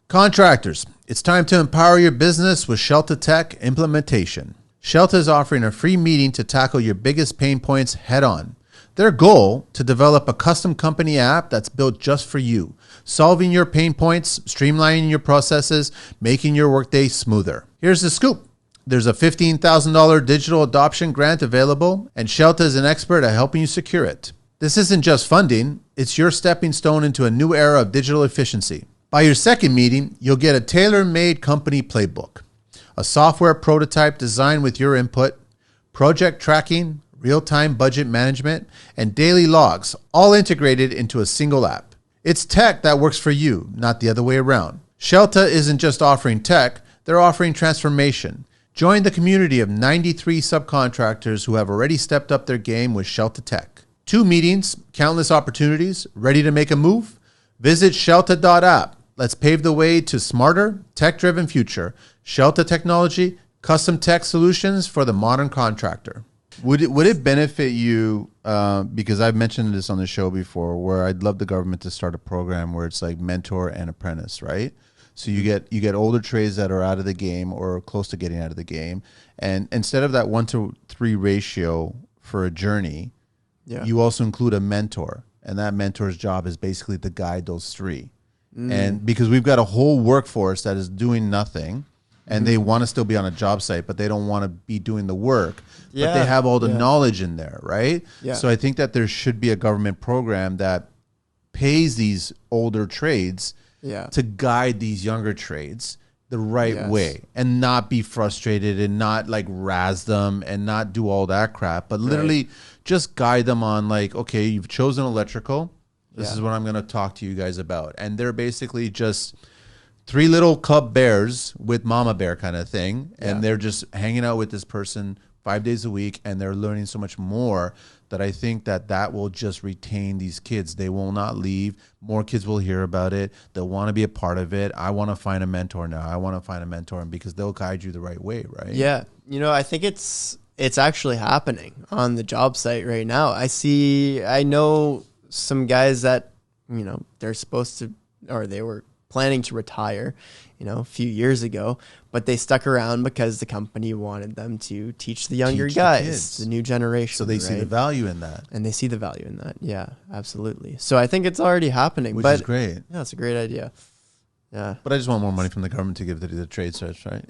Contractors, it's time to empower your business with Shelta Tech implementation. Shelta is offering a free meeting to tackle your biggest pain points head on. Their goal, to develop a custom company app that's built just for you, solving your pain points, streamlining your processes, making your workday smoother. Here's the scoop. There's a $15,000 digital adoption grant available, and Shelta is an expert at helping you secure it. This isn't just funding, it's your stepping stone into a new era of digital efficiency. By your second meeting, you'll get a tailor-made company playbook, a software prototype designed with your input, project tracking, real-time budget management, and daily logs, all integrated into a single app. It's tech that works for you, not the other way around. Shelta isn't just offering tech, they're offering transformation. Join the community of 93 subcontractors who have already stepped up their game with Shelta Tech. 2 meetings, countless opportunities, ready to make a move? Visit shelta.app. Let's pave the way to smarter, tech-driven future. Shelta Technology, custom tech solutions for the modern contractor. Would it benefit you, because I've mentioned this on the show before, where I'd love the government to start a program where it's like mentor and apprentice, right? So you get older trades that are out of the game or close to getting out of the game, and instead of that 1-to-3 ratio for a journey, you also include a mentor, and that mentor's job is basically to guide those 3. And because we've got a whole workforce that is doing nothing, and they want to still be on a job site, but they don't want to be doing the work. But they have all the knowledge in there, right? Yeah. So I think that there should be a government program that pays these older trades to guide these younger trades the right way and not be frustrated and not like razz them and not do all that crap, but literally just guide them on like, okay, you've chosen electrical. This is what I'm going to talk to you guys about. And they're basically just 3 little cub bears with mama bear kind of thing. And they're just hanging out with this person 5 days a week, and they're learning so much more that I think that will just retain these kids. They will not leave. More kids will hear about it. They'll want to be a part of it. I want to find a mentor now. I want to find a mentor, because they'll guide you the right way, right? Yeah. I think it's actually happening on the job site right now. I know some guys that, they're supposed to, or they were planning to retire, a few years ago, but they stuck around because the company wanted them to teach the younger guys, the new generation. So they see the value in that. And they see the value in that. Yeah, absolutely. So I think it's already happening. Which is great. Yeah, it's a great idea. Yeah. But I just want more money from the government to give to the trade search, right?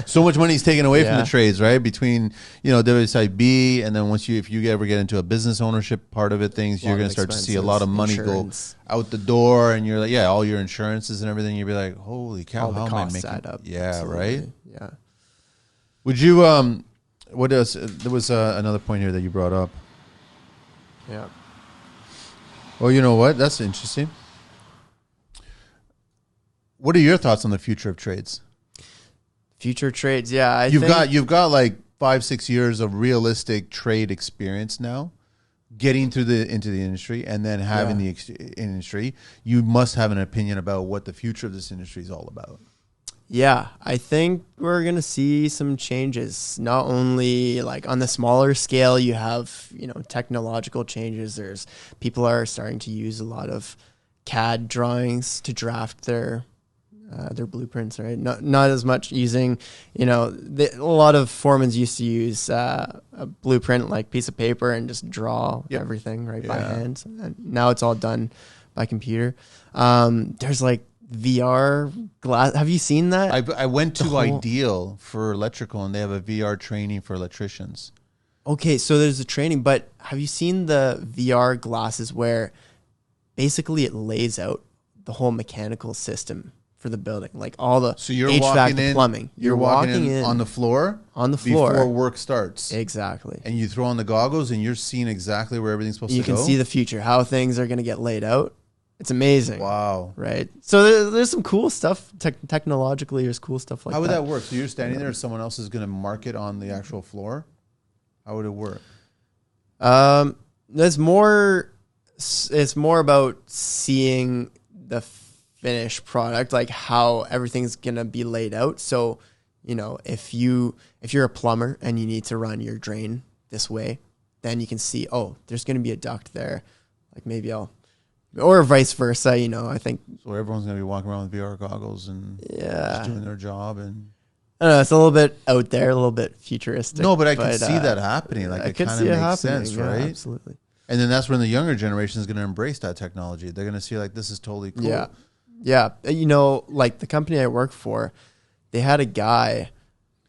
So much money is taken away from the trades, right? Between, WSIB, and then if you ever get into a business ownership part of it, you're going to start to see a lot of money go out the door, and you're like, all your insurances and everything, you'll be like, holy cow, how am I making add up? Yeah, absolutely. Right? Yeah. Would you, what else? There was another point here that you brought up. Yeah. Well, you know what? That's interesting. What are your thoughts on the future of trades? Future trades, yeah. You've got like 5-6 years of realistic trade experience now, getting into the industry and then having the industry. You must have an opinion about what the future of this industry is all about. Yeah, I think we're going to see some changes. Not only like on the smaller scale, you have, technological changes. People are starting to use a lot of CAD drawings to draft their blueprints, right? Not as much using, a lot of foremans used to use a blueprint, like piece of paper, and just draw everything by hand. And now it's all done by computer. There's like VR glass. Have you seen that? I went to Ideal for electrical, and they have a VR training for electricians. Okay, so there's a training, but have you seen the VR glasses where basically it lays out the whole mechanical system for the building, like all the HVAC, the plumbing. You're walking in on the floor before work starts. Exactly. And you throw on the goggles, and you're seeing exactly where everything's supposed to go. You can see the future, how things are going to get laid out. It's amazing. Wow. Right? So there's some cool stuff. Technologically, there's cool stuff like that. How would that work? So you're standing there, someone else is going to mark it on the actual floor? How would it work? It's more about seeing the finished product, like how everything's going to be laid out. So, if you're a plumber and you need to run your drain this way, then you can see, oh, there's going to be a duct there. Like maybe or vice versa, I think. So everyone's going to be walking around with VR goggles and just doing their job. And I don't know, it's a little bit out there, a little bit futuristic. No, but I can see that happening. Like, it kind of makes sense, right? Absolutely. And then that's when the younger generation is going to embrace that technology. They're going to see, like, this is totally cool. Yeah. Yeah. Like the company I work for, they had a guy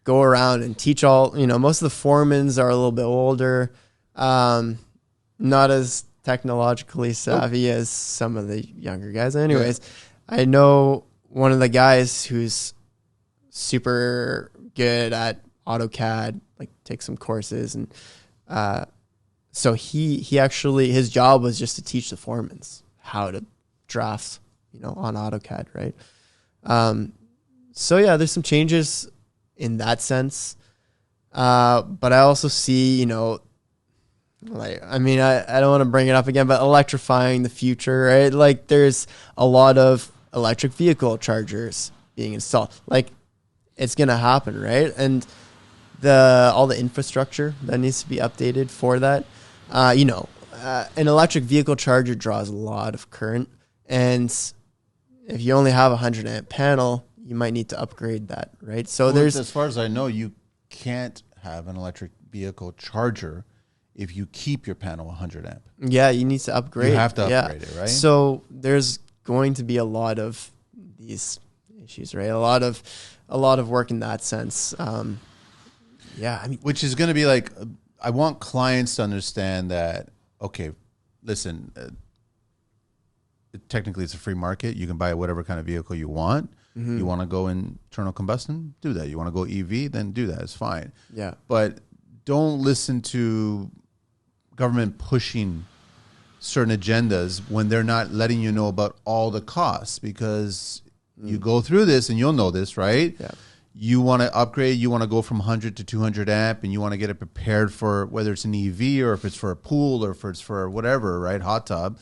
go around and teach most of the foremans are a little bit older, not as technologically savvy as some of the younger guys. Anyways, I know one of the guys who's super good at AutoCAD, like take some courses. And so he actually, his job was just to teach the foremans how to draft, on AutoCAD, right? So yeah, there's some changes in that sense. But I also see, I don't want to bring it up again, but electrifying the future, right? Like there's a lot of electric vehicle chargers being installed. Like it's going to happen, right? And all the infrastructure that needs to be updated for that. An electric vehicle charger draws a lot of current, and if you only have a 100-amp panel, you might need to upgrade that, right? So as far as I know, you can't have an electric vehicle charger if you keep your panel 100 amp. Yeah, you need to upgrade. You have to upgrade it, right? So there's going to be a lot of these issues, right? A lot of work in that sense. Which is going to be like, I want clients to understand that, okay, listen, technically it's a free market. You can buy whatever kind of vehicle you want. Mm-hmm. You want to go internal combustion, do that. You want to go EV, then do that. It's fine. Yeah. But don't listen to government pushing certain agendas when they're not letting you know about all the costs, because you go through this and you'll know this, right? Yeah. You want to upgrade, you want to go from 100 to 200 amp, and you want to get it prepared for whether it's an EV or if it's for a pool or if it's for whatever, right? Hot tub.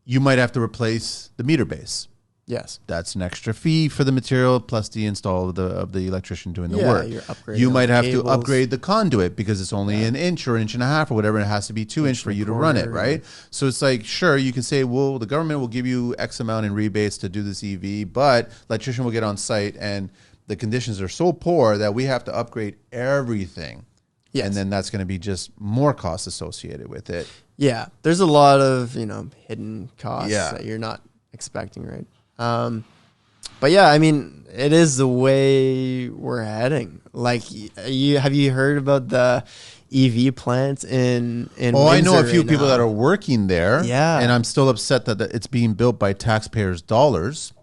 You might have to replace the meter base. Yes. That's an extra fee for the material plus the install of the electrician doing the work. You're upgrading you might have cables. to upgrade the conduit because it's only an inch or an inch and a half or whatever. It has to be 2 inch for you to run it, right? So it's like, sure, you can say, well, the government will give you X amount in rebates to do this EV, but electrician will get on site and the conditions are so poor that we have to upgrade everything. Yes. And then that's going to be just more costs associated with it. Yeah. There's a lot of, hidden costs that you're not expecting, right? But yeah, it is the way we're heading. Like, have you heard about the EV plant in Windsor? I know a few people that are working there. Yeah. And I'm still upset that it's being built by taxpayers' dollars.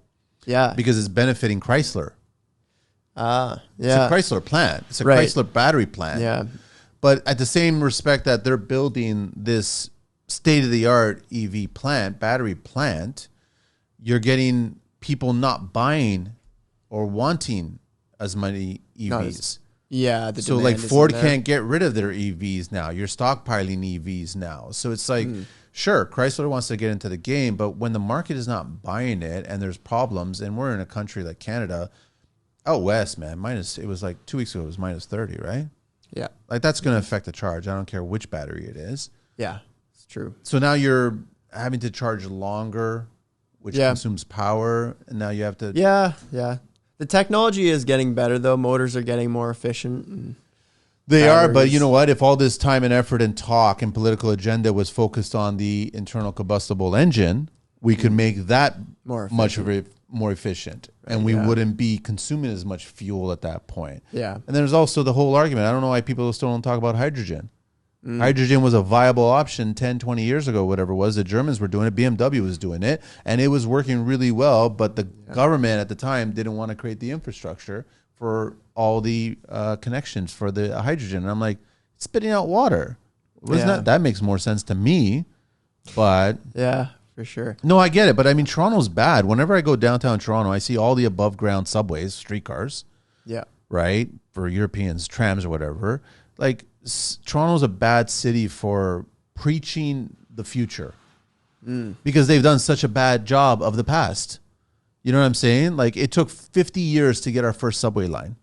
Yeah. Because it's benefiting Chrysler. Yeah. It's a Chrysler plant. It's a Chrysler battery plant. Yeah. But at the same respect that they're building this state-of-the-art EV plant, battery plant, you're getting people not buying or wanting as many EVs. So like Ford can't get rid of their EVs now. You're stockpiling EVs now. So it's like, sure, Chrysler wants to get into the game, but when the market is not buying it and there's problems, and we're in a country like Canada, out west, man, it was like 2 weeks ago, it was minus 30, right? Yeah. Like that's going to affect the charge. I don't care which battery it is. Yeah, it's true. So now you're having to charge longer, which consumes power, and now you have to... Yeah. The technology is getting better, though. Motors are getting more efficient. And they are, but you know what? If all this time and effort and talk and political agenda was focused on the internal combustible engine, we could make that much more efficient, and we wouldn't be consuming as much fuel at that point. Yeah. And there's also the whole argument. I don't know why people still don't talk about hydrogen. Hydrogen was a viable option 10, 20 years ago, whatever it was. The Germans were doing it. BMW was doing it. And it was working really well. But the government at the time didn't want to create the infrastructure for all the connections for the hydrogen. And I'm like, it's spitting out water. That makes more sense to me. But... yeah, for sure. No, I get it. But Toronto's bad. Whenever I go downtown Toronto, I see all the above ground subways, streetcars. Yeah. Right? For Europeans, trams or whatever. Like... Toronto's a bad city for preaching the future because they've done such a bad job of the past. You know what I'm saying? Like it took 50 years to get our first subway line.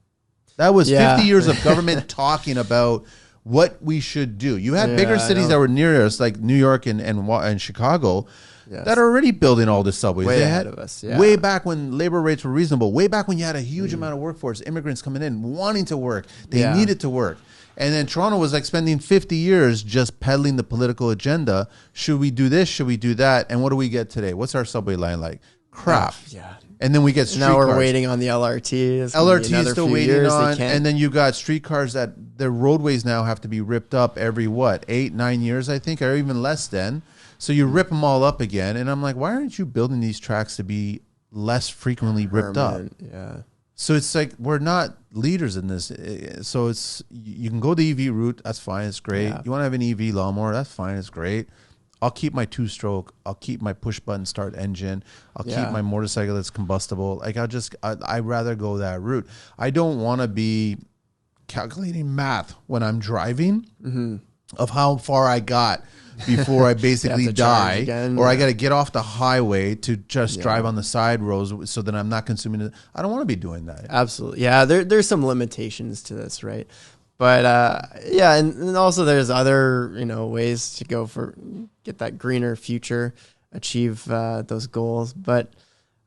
That was Yeah. 50 years of government talking about what we should do. You had bigger Yeah, I cities know. that were near us, like New York and Chicago, Yes. that are already building all the subways. Way They ahead had of us, yeah. way back when labor rates were reasonable, way back when you had a huge amount of workforce, immigrants coming in, wanting to work. They Yeah. needed to work. And then Toronto was like spending 50 years just peddling the political agenda. Should we do this? Should we do that? And what do we get today? What's our subway line like? Crap. Yeah. And then we get streetcars. Now we're waiting on the LRT. It's gonna be LRT is another still few waiting years. They on, can't- and then you got streetcars that their roadways now have to be ripped up every 8-9 years, I think, or even less then. So you rip them all up again, and I'm like, why aren't you building these tracks to be less frequently ripped up? permanent, yeah. So it's like we're not leaders in this. So it's you can go the EV route, that's fine, it's great. Yeah. You want to have an EV lawnmower, that's fine, it's great. I'll keep my 2-stroke. I'll keep my push button start engine. I'll Yeah. keep my motorcycle that's combustible. Like I'd rather go that route. I don't want to be calculating math when I'm driving of how far I got before I basically to charge die, again. or I got to get off the highway to just drive on the side roads so that I'm not consuming it. I don't want to be doing that. Absolutely. Yeah, there's some limitations to this, right? But yeah, and also there's other, ways to go for get that greener future, achieve those goals. But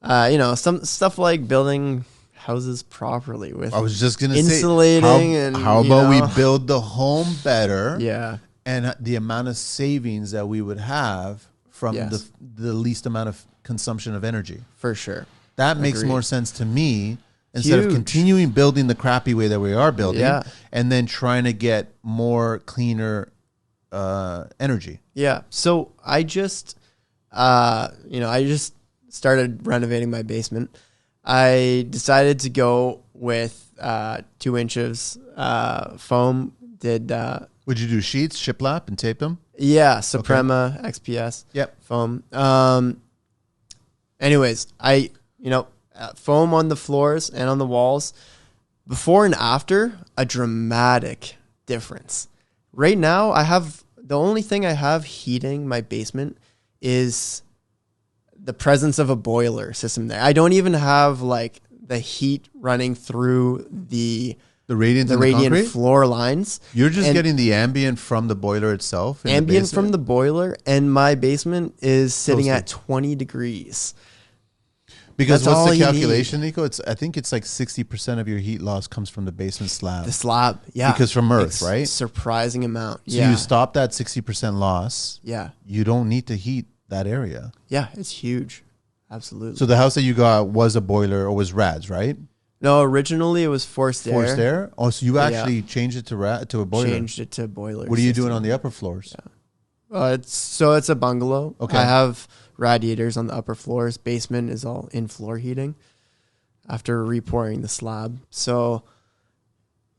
some stuff like building houses properly with I was just gonna insulating say, and how about we build the home better? Yeah. And the amount of savings that we would have from Yes. the least amount of consumption of energy. For sure. That makes Agreed. more sense to me instead of Huge. continuing building the crappy way that we are building, Yeah. and then trying to get more cleaner energy. Yeah. So I just, I just started renovating my basement. I decided to go with 2 inches foam. Would you do sheets, shiplap, and tape them? Yeah, Suprema XPS Yep. foam. Anyways, foam on the floors and on the walls. Before and after, a dramatic difference. Right now, the only thing I have heating my basement is the presence of a boiler system there. I don't even have like the heat running through the radiant concrete? floor lines. You're just And- getting the ambient from the boiler itself. Ambient from the boiler, and my basement is sitting Toasty. at 20 degrees. Because That's what's all the you calculation, Nico? I think it's like 60% of your heat loss comes from the basement slab. The slab, yeah. Because from Earth, It's right? Surprising amount. So Yeah. you stop that 60% loss. Yeah. You don't need to heat that area. Yeah, it's huge. Absolutely. So the house that you got was a boiler or was rads, right? No, originally it was forced air. Forced air? Oh, so you actually changed it to a boiler. Changed it to boiler. What are you system. doing on the upper floors? It's a bungalow. Okay. I have radiators on the upper floors. Basement is all in floor heating after repouring the slab. So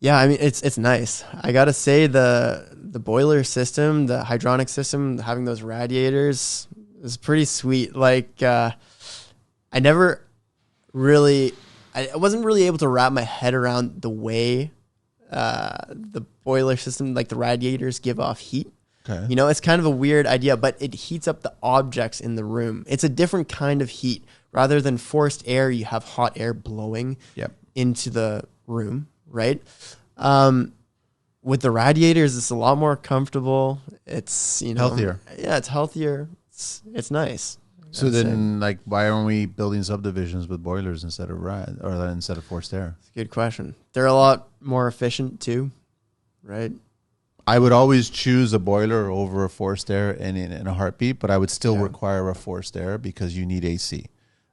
yeah, I mean it's nice. I gotta say the boiler system, the hydronic system, having those radiators is pretty sweet. Like I wasn't really able to wrap my head around the way the boiler system, like the radiators, give off heat. Okay. It's kind of a weird idea, but it heats up the objects in the room. It's a different kind of heat. Rather than forced air, you have hot air blowing into the room, right? With the radiators, it's a lot more comfortable. It's, Healthier. Yeah, it's healthier. It's nice. So then, like, why aren't we building subdivisions with boilers instead of instead of forced air? It's a good question. They're a lot more efficient too, right? I would always choose a boiler over a forced air in a heartbeat, but I would still require a forced air because you need AC.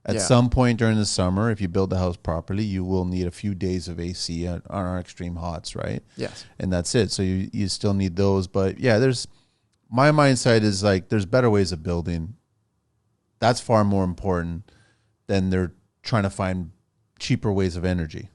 At some point during the summer, if you build the house properly, you will need a few days of AC on our extreme hots, right? Yes. And that's it. So you still need those. But yeah, my mindset is like there's better ways of building. That's far more important than they're trying to find cheaper ways of energy.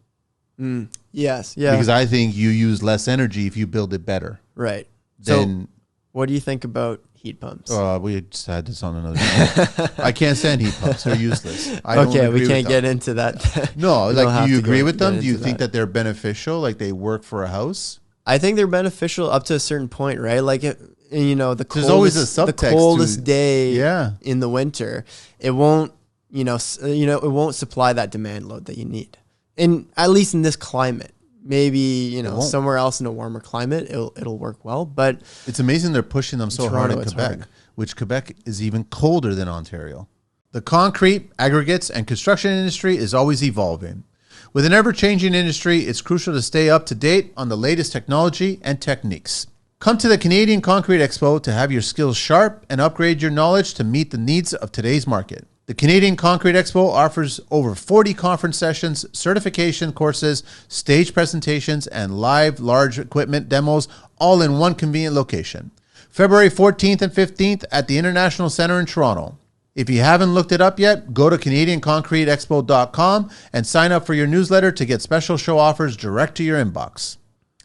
Yes. Yeah. Because I think you use less energy if you build it better. Right. Then What do you think about heat pumps? we just had this on another show. I can't stand heat pumps. They're useless. I don't Okay, agree we with can't them. get into that. No, We don't like, have do you to agree get with them? Do you into think that they're beneficial? Like they work for a house? I think they're beneficial up to a certain point, right? Like, the There's always a the subtext coldest to- day Yeah. in the winter, it won't it won't supply that demand load that you need. And at least in this climate, maybe, somewhere else in a warmer climate, it'll work well. But it's amazing they're pushing them so hard in Toronto, Quebec, hard. which Quebec is even colder than Ontario. The concrete, aggregates, and construction industry is always evolving. With an ever-changing industry, it's crucial to stay up to date on the latest technology and techniques. Come to the Canadian Concrete Expo to have your skills sharp and upgrade your knowledge to meet the needs of today's market. The Canadian Concrete Expo offers over 40 conference sessions, certification courses, stage presentations, and live large equipment demos, all in one convenient location. February 14th and 15th at the International Centre in Toronto. If you haven't looked it up yet, go to CanadianConcreteExpo.com and sign up for your newsletter to get special show offers direct to your inbox.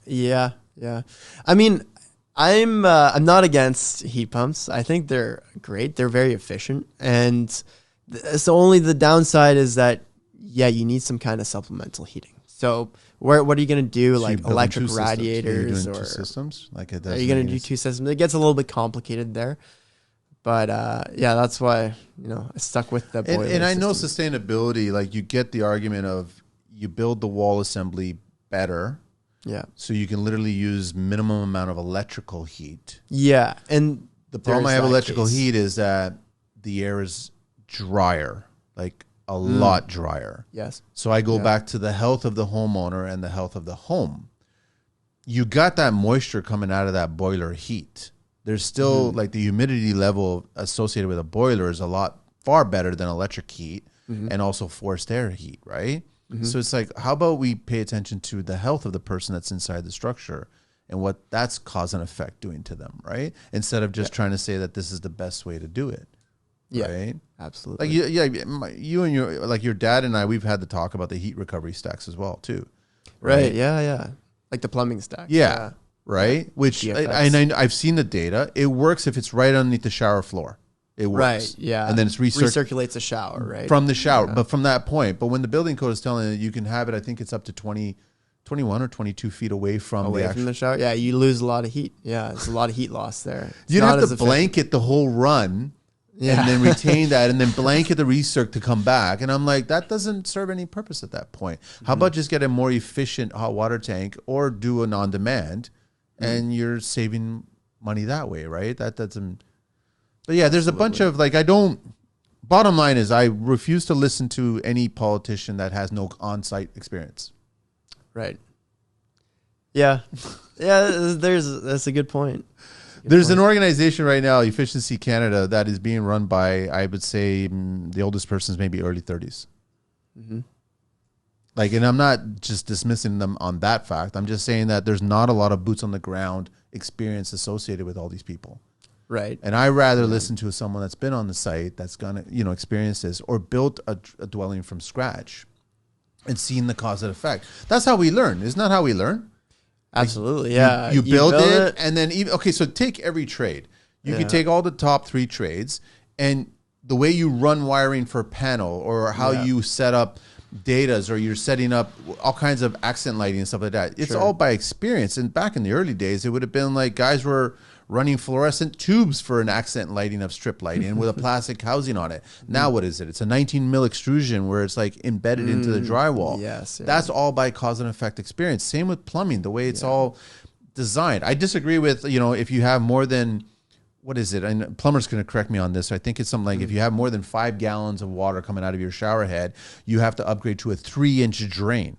Yeah. I mean, I'm not against heat pumps. I think they're great. They're very efficient. And so only the downside is that, you need some kind of supplemental heating. So what are you going to do? So like electric radiators or two systems? Like are you going to do two systems? It gets a little bit complicated there. But that's why, I stuck with the boiler And I know system. sustainability, like you get the argument of you build the wall assembly better. Yeah. So you can literally use minimum amount of electrical heat. Yeah. And The problem I have that electrical case. heat is that the air is drier, like a lot drier. Yes. So I go back to the health of the homeowner and the health of the home. You got that moisture coming out of that boiler heat. There's still like the humidity level associated with a boiler is a lot far better than electric heat and also forced air heat, right? So it's like, how about we pay attention to the health of the person that's inside the structure and what that's cause and effect doing to them, right? Instead of just trying to say that this is the best way to do it. Yeah. Right? Absolutely. Like you and your dad and I, we've had the talk about the heat recovery stacks as well too. Right. Yeah. Like the plumbing stack. Yeah. Right. Which I've seen the data. It works if it's right underneath the shower floor. It works. Right. Yeah. And then it's recirculates the shower, right? from the shower. But from that point, but when the building code is telling you can have it, I think it's up to 21 or 22 feet away from the shower. Yeah. You lose a lot of heat. Yeah. It's a lot of heat loss there. You don't have to blanket the whole run. And then retain that and then blanket the recirc to come back. And I'm like, that doesn't serve any purpose at that point. How about just get a more efficient hot water tank or do an on-demand and you're saving money that way, right? That doesn't... But yeah, there's a bunch of like, bottom line is I refuse to listen to any politician that has no on-site experience. Right. Yeah. That's a good point. There's an organization right now, Efficiency Canada, that is being run by, I would say, the oldest person is maybe early 30s. Like, and I'm not just dismissing them on that fact. I'm just saying that there's not a lot of boots on the ground experience associated with all these people. Right. And I rather listen to someone that's been on the site, that's gonna, experience this, or built a dwelling from scratch and seen the cause and effect. That's how we learn. Isn't that how we learn? Absolutely, yeah. You build it, and then so take every trade. You can take all the top 3 trades, and the way you run wiring for a panel, or how you set up datas, or you're setting up all kinds of accent lighting and stuff like that. It's all by experience. And back in the early days, it would have been like guys were running fluorescent tubes for an accent lighting of strip lighting with a plastic housing on it. Now what is it? It's a 19 mil extrusion where it's like embedded into the drywall. Yes. That's all by cause and effect experience. Same with plumbing, the way it's all designed. I disagree with, if you have more than, what is it? And plumber's going to correct me on this. I think it's something like if you have more than 5 gallons of water coming out of your shower head, you have to upgrade to a 3-inch drain.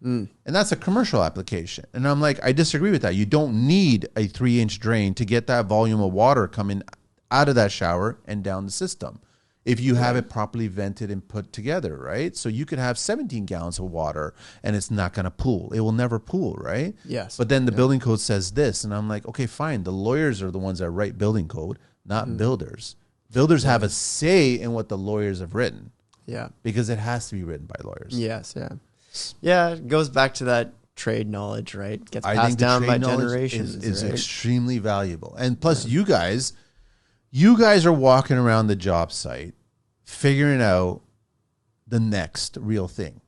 And that's a commercial application. And I'm like, I disagree with that. You don't need a 3-inch drain to get that volume of water coming out of that shower and down the system if you have it properly vented and put together, right? So you could have 17 gallons of water and it's not going to pool. It will never pool, right? Yes. But then the building code says this. And I'm like, okay, fine. The lawyers are the ones that write building code, not builders. Builders have a say in what the lawyers have written. Yeah. Because it has to be written by lawyers. Yes, yeah. Yeah, it goes back to that trade knowledge, right? Gets passed down by generations. Is right? extremely valuable. And plus you guys are walking around the job site figuring out the next real thing.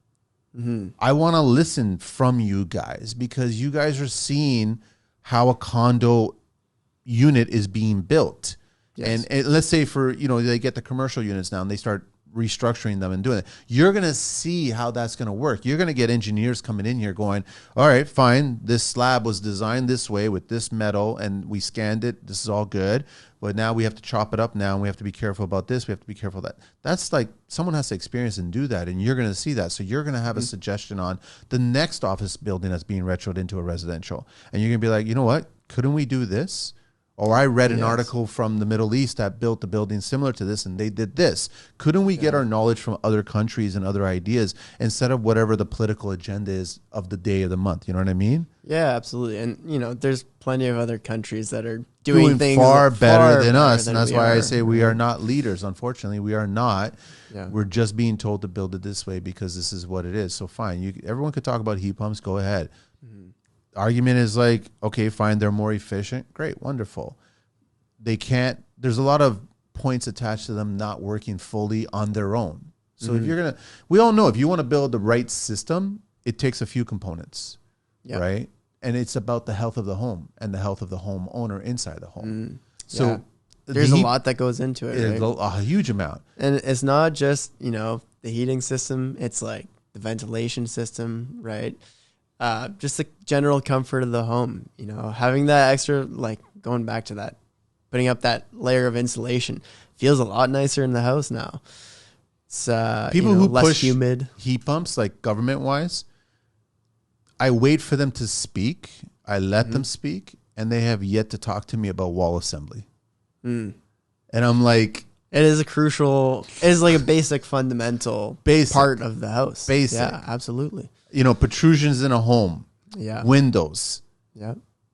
I want to listen from you guys because you guys are seeing how a condo unit is being built. Yes. And let's say for, they get the commercial units now and they start restructuring them and doing it. You're going to see how that's going to work. You're going to get engineers coming in here going, all right, fine. This slab was designed this way with this metal and we scanned it. This is all good. But now we have to chop it up now and we have to be careful about this. We have to be careful of that. That's like someone has to experience and do that. And you're going to see that. So you're going to have a suggestion on the next office building that's being retroed into a residential. And you're going to be like, you know what? Couldn't we do this? Or I read an article from the Middle East that built a building similar to this and they did this. Couldn't we get our knowledge from other countries and other ideas instead of whatever the political agenda is of the day of the month? You know what I mean? Yeah, absolutely. And, you know, there's plenty of other countries that are doing things far better than us. than And that's we why I are. say we are not leaders. Unfortunately, we are not. Yeah. We're just being told to build it this way because this is what it is. So fine. Everyone could talk about heat pumps. Go ahead. Argument is like, okay, fine. They're more efficient. Great. Wonderful. They can't, there's a lot of points attached to them not working fully on their own. So if you're going to, we all know if you want to build the right system, it takes a few components, right? And it's about the health of the home and the health of the homeowner inside the home. So there's a lot that goes into it, right? A huge amount. And it's not just, you know, the heating system. It's like the ventilation system, right? Just the general comfort of the home, you know, having that extra, like going back to that, putting up that layer of insulation feels a lot nicer in the house now. It's people you know, who less push humid heat pumps, like government wise, I wait for them to speak. I let them speak, and they have yet to talk to me about wall assembly. And I'm like, it is a crucial, it is like a basic fundamental part of the house. Basic. Yeah, absolutely. You know, protrusions in a home, windows,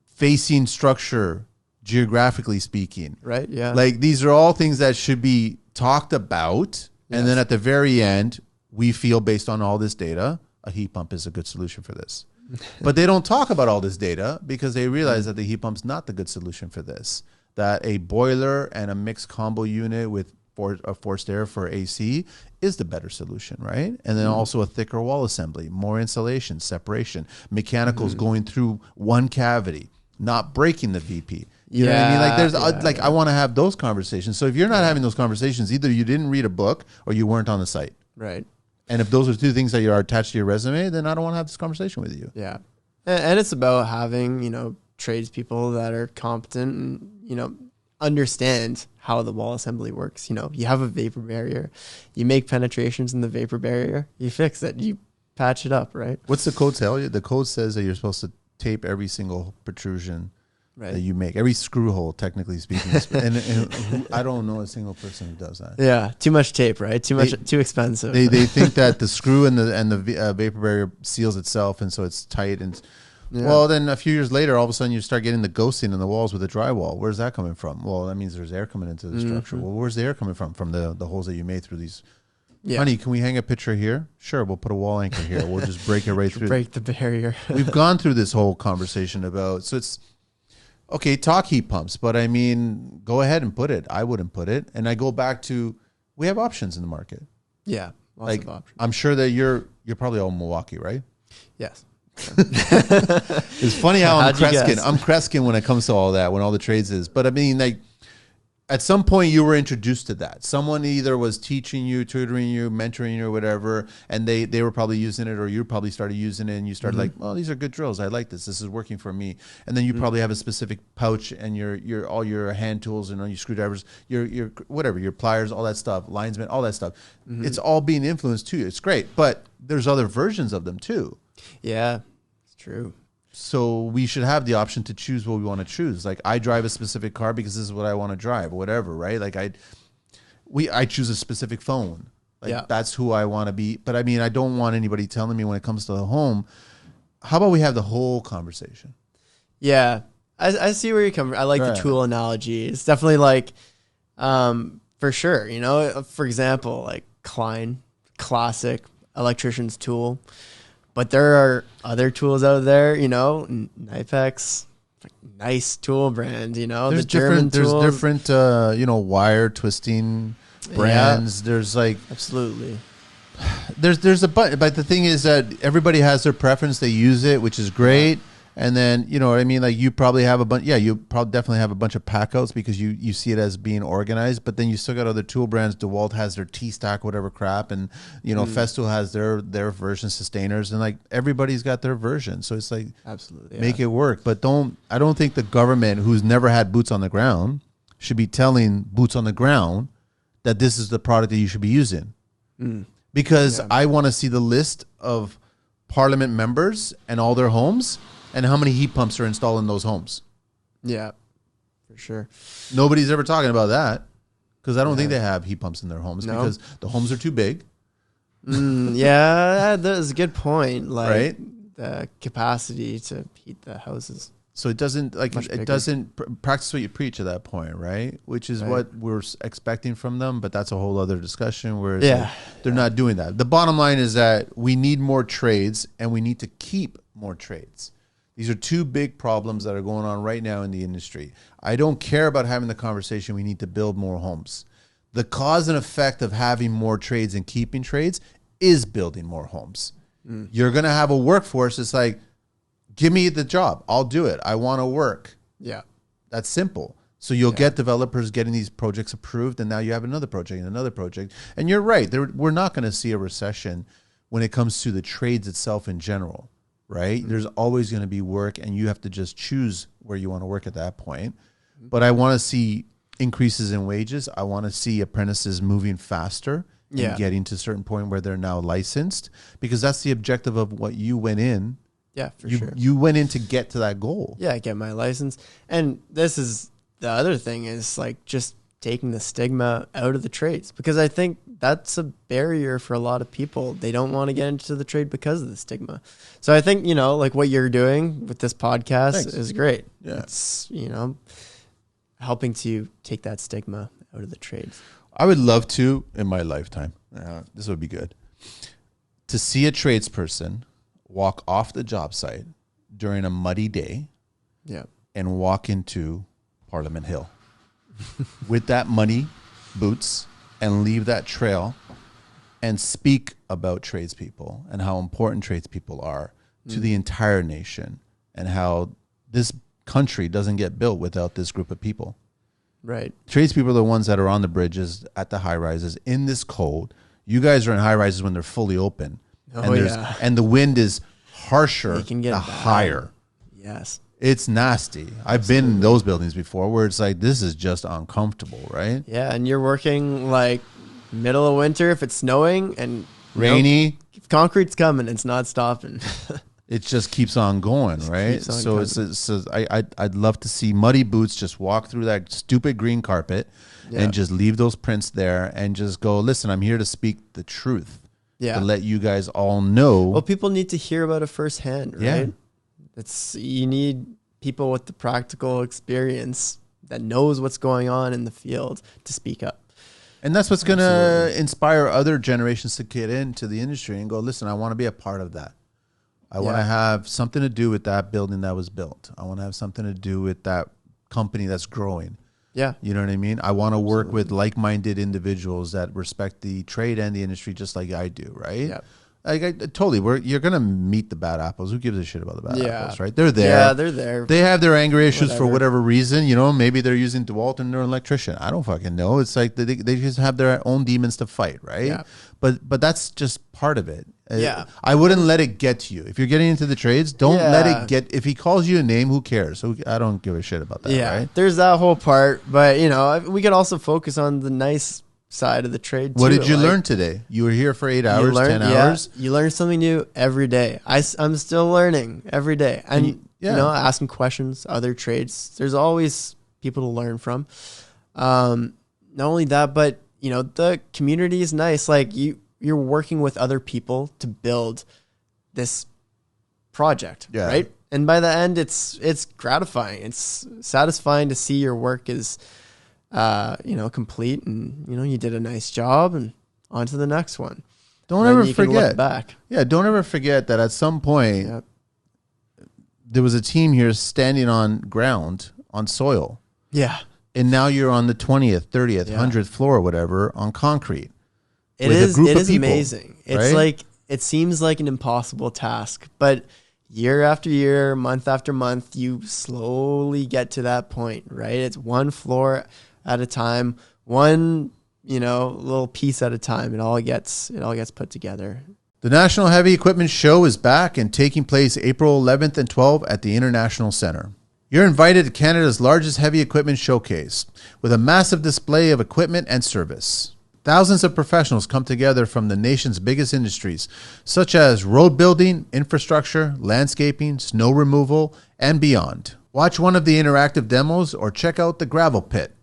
facing structure, geographically speaking. Right, yeah. Like these are all things that should be talked about. And then at the very end, we feel based on all this data, a heat pump is a good solution for this. But they don't talk about all this data because they realize that the heat pump's not the good solution for this. That a boiler and a mixed combo unit with a forced air for AC is the better solution, right? And then also a thicker wall assembly, more insulation, separation, mechanicals going through one cavity, not breaking the VP. You know what I mean? Like there's I want to have those conversations. So if you're not having those conversations, either you didn't read a book or you weren't on the site. Right. And if those are two things that are attached to your resume, then I don't want to have this conversation with you. Yeah. And it's about having, you know, tradespeople that are competent and, you know, understand how the wall assembly works. You know, you have a vapor barrier, you make penetrations in the vapor barrier, you fix it, you patch it up, right? What's the code tell you? The code says that you're supposed to tape every single protrusion that you make, every screw hole, technically speaking. and I don't know a single person who does that. Yeah, too much tape, right? Too expensive. They think that the screw and the vapor barrier seals itself, and so it's tight. And well, then a few years later, all of a sudden you start getting the ghosting in the walls with the drywall. Where's that coming from? Well, that means there's air coming into the structure. Well, where's the air coming from? From the holes that you made through these. Yeah. Honey, can we hang a picture here? Sure, we'll put a wall anchor here. We'll just break it right through. Break the barrier. We've gone through this whole conversation about, so it's, okay, talk heat pumps, but I mean, go ahead and put it. I wouldn't put it. And I go back to, we have options in the market. Yeah, lots of options. I'm sure that you're probably all Milwaukee, right? Yes. It's funny how I'm Kreskin. I'm Kreskin when it comes to all that, when all the trades is. But I mean, like, at some point you were introduced to that. Someone either was teaching you, tutoring you, mentoring you, or whatever, and they were probably using it, or you probably started using it, and you started like, oh, these are good drills. I like this. This is working for me. And then you probably have a specific pouch and your all your hand tools and all your screwdrivers, your whatever, your pliers, all that stuff, linesman, all that stuff. It's all being influenced too. It's great, but there's other versions of them too. Yeah, it's true. So we should have the option to choose what we want to choose. Like I drive a specific car because this is what I want to drive, or whatever, right? Like I choose a specific phone. Like that's who I want to be. But I mean, I don't want anybody telling me when it comes to the home. How about we have the whole conversation? Yeah, I see where you're coming from. I like the tool analogy. It's definitely like, for sure. You know, for example, like Klein, classic electrician's tool. But there are other tools out there, you know, Knipex, nice tool brand, you know, there's the German tools. There's different, you know, wire twisting brands. Yeah, there's like... Absolutely. There's a but the thing is that everybody has their preference. They use it, which is great. And then, you know what I mean? Like you probably have a bunch. Yeah, you probably definitely have a bunch of packouts because you see it as being organized. But then you still got other tool brands. DeWalt has their T-Stack, whatever crap, and you know Festool has their version sustainers, and like everybody's got their version. So it's like Absolutely, make it work. But I don't think the government, who's never had boots on the ground, should be telling boots on the ground that this is the product that you should be using. Because I want to see the list of Parliament members and all their homes and how many heat pumps are installed in those homes. Yeah, for sure. Nobody's ever talking about that because I don't think they have heat pumps in their homes because the homes are too big. Yeah, that's a good point. Like Right? the capacity to heat the houses. So it doesn't practice what you preach at that point, right? Which is what we're expecting from them, but that's a whole other discussion where they're not doing that. The bottom line is that we need more trades and we need to keep more trades. These are two big problems that are going on right now in the industry. I don't care about having the conversation we need to build more homes. The cause and effect of having more trades and keeping trades is building more homes. You're going to have a workforce that's like, give me the job. I'll do it. I want to work. Yeah. That's simple. So you'll get developers getting these projects approved, and now you have another project and another project. And you're right. We're not going to see a recession when it comes to the trades itself in general, right? There's always going to be work, and you have to just choose where you want to work at that point. But I want to see increases in wages. I want to see apprentices moving faster and getting to a certain point where they're now licensed, because that's the objective of what you went in. Yeah, for sure. You went in to get to that goal. Yeah, get my license. And this is the other thing is like just taking the stigma out of the trades, because I think that's a barrier for a lot of people. They don't want to get into the trade because of the stigma. So I think, you know, like what you're doing with this podcast is great. Yeah. It's, you know, helping to take that stigma out of the trades. I would love to, in my lifetime, this would be good, to see a tradesperson walk off the job site during a muddy day and walk into Parliament Hill with that muddy boots and leave that trail and speak about tradespeople and how important tradespeople are to the entire nation and how this country doesn't get built without this group of people. Right. Tradespeople are the ones that are on the bridges, at the high rises, in this cold. You guys are in high rises when they're fully open. And the wind is harsher the higher. Yes. It's nasty. I've been in those buildings before where it's like, this is just uncomfortable, right? Yeah, and you're working like middle of winter if it's snowing and rainy. If concrete's coming, it's not stopping. It just keeps on going, right? So I'd love to see muddy boots just walk through that stupid green carpet and just leave those prints there and just go, listen, I'm here to speak the truth. To let you guys all know. Well, people need to hear about it firsthand, right? You need people with the practical experience that knows what's going on in the field to speak up. And that's what's going to inspire other generations to get into the industry and go, listen, I want to be a part of that. I want to have something to do with that building that was built. I want to have something to do with that company that's growing. Yeah. You know what I mean? I want to work with like-minded individuals that respect the trade and the industry just like I do, right? Yeah. You're going to meet the bad apples. Who gives a shit about the bad apples, right? They're there. Yeah, they're there. They have their anger issues for whatever reason. You know, maybe they're using DeWalt and they're an electrician. I don't fucking know. It's like they just have their own demons to fight, right? Yeah. But that's just part of it. Yeah. I wouldn't let it get to you. If you're getting into the trades, don't let it get... If he calls you a name, who cares? I don't give a shit about that, right? There's that whole part. But, you know, we could also focus on the nice side of the trade, too. What did you learn today? You were here for 8 hours, 10 hours? You learn something new every day. I'm still learning every day. And, you know, asking questions, other trades. There's always people to learn from. Not only that, but, you know, the community is nice. Like, you're working with other people to build this project, right? And by the end, it's gratifying. It's satisfying to see your work is, you know, complete, and you know you did a nice job, and on to the next one. Don't ever forget. Look back. Yeah, don't ever forget that at some point there was a team here standing on ground, on soil. Yeah, and now you're on the 20th, 30th, 100th floor, or whatever, on concrete. It is amazing. It's like, it seems like an impossible task, but year after year, month after month, you slowly get to that point, right? It's one floor at a time, one, little piece at a time. It all gets put together. The National Heavy Equipment Show is back and taking place April 11th and 12th at the International Centre. You're invited to Canada's largest heavy equipment showcase with a massive display of equipment and service. Thousands of professionals come together from the nation's biggest industries, such as road building, infrastructure, landscaping, snow removal, and beyond. Watch one of the interactive demos or check out the gravel pit,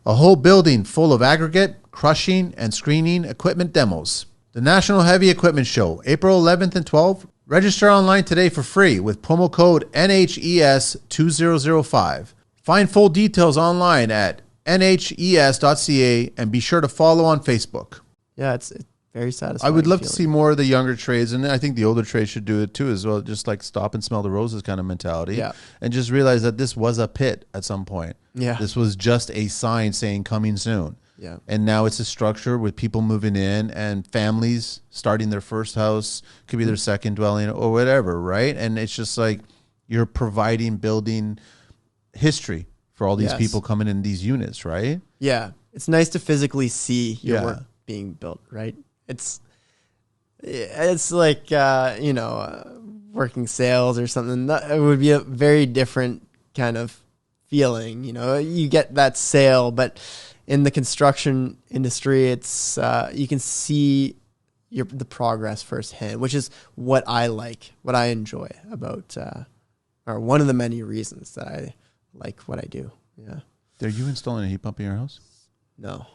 a whole building full of aggregate, crushing, and screening equipment demos. The National Heavy Equipment Show, April 11th and 12th. Register online today for free with promo code NHES2005. Find full details online at nhes.ca and be sure to follow on Facebook. Yeah, it's very satisfying. I would love to see more of the younger trades, and I think the older trades should do it too as well, just like stop and smell the roses kind of mentality. Yeah. And just realize that this was a pit at some point. Yeah. This was just a sign saying coming soon. Yeah. And now it's a structure with people moving in and families starting their first house, could be their second dwelling or whatever, right? And it's just like you're providing building history for all these people coming in these units, right? Yeah. It's nice to physically see your Yeah. work being built, right? It's like, working sales or something. It would be a very different kind of feeling. You get that sale, but in the construction industry, it's you can see the progress firsthand, which is what I like, what I enjoy about, or one of the many reasons that I like what I do. Yeah. Are you installing a heat pump in your house? No.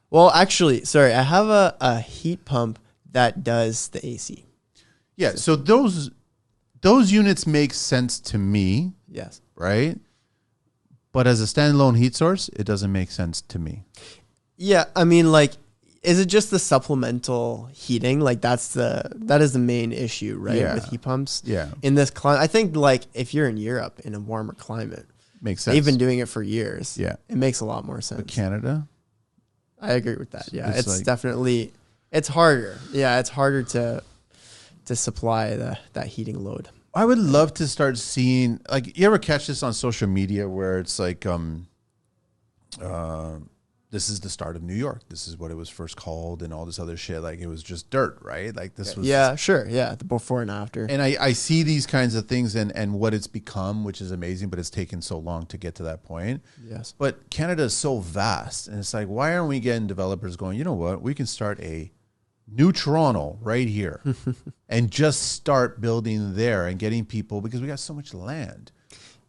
Well, actually, sorry, I have a heat pump that does the AC. Yeah. So those units make sense to me, Yes. right? But as a standalone heat source, it doesn't make sense to me. Yeah, I mean, like, is it just the supplemental heating? Like, that is the main issue, right? Yeah. With heat pumps. Yeah. In this climate, I think, like, if you're in Europe in a warmer climate, Makes sense. they've been doing it for years. Yeah. It makes a lot more sense. But Canada? I agree with that. Yeah, it's like- definitely, it's harder. Yeah, it's harder to supply that heating load. I would love to start seeing, like, you ever catch this on social media where it's like, this is the start of New York. This is what it was first called and all this other shit. Like, it was just dirt, right? Like, this was... Yeah, sure. Yeah, the before and after. And I see these kinds of things and what it's become, which is amazing, but it's taken so long to get to that point. Yes. But Canada is so vast. And it's like, why aren't we getting developers going, you know what? We can start a new Toronto right here and just start building there and getting people, because we got so much land.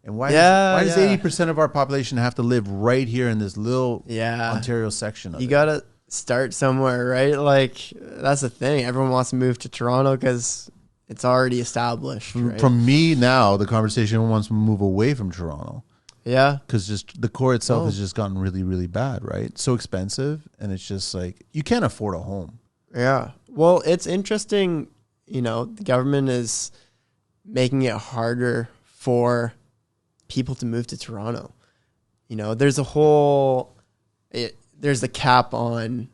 And why does 80% of our population have to live right here in this little Ontario section of You it? got to start somewhere, right? Like, that's the thing. Everyone wants to move to Toronto because it's already established, right? From me now, the conversation wants to move away from Toronto. Yeah. Because just the core itself has just gotten really, really bad, right? So expensive. And it's just like, you can't afford a home. Yeah. Well, it's interesting, the government is making it harder for people to move to Toronto. There's a there's a cap on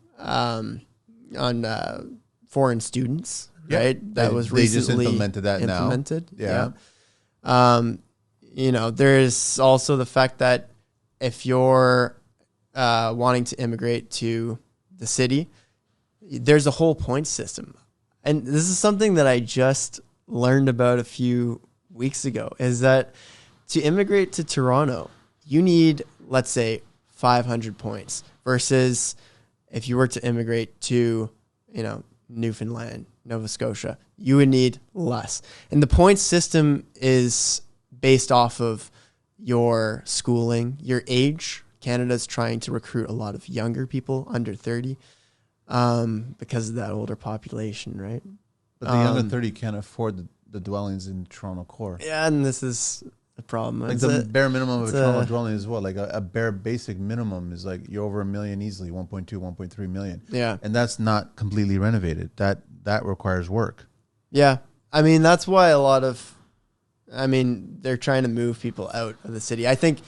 foreign students, right? That was recently they just implemented that now. Yeah. There's also the fact that if you're wanting to immigrate to the city, there's a whole point system. And this is something that I just learned about a few weeks ago, is that to immigrate to Toronto, you need, let's say, 500 points versus if you were to immigrate to, Newfoundland, Nova Scotia, you would need less. And the point system is based off of your schooling, your age. Canada's trying to recruit a lot of younger people under 30 because of that older population, right? But the under 30 can't afford the dwellings in Toronto core. Yeah, and this is the problem. Like the bare minimum of a Toronto dwelling is what? Like a bare basic minimum is like you're over $1 million easily, 1.2, 1.3 million. Yeah. And that's not completely renovated. That requires work. Yeah. I mean, that's why they're trying to move people out of the city. I think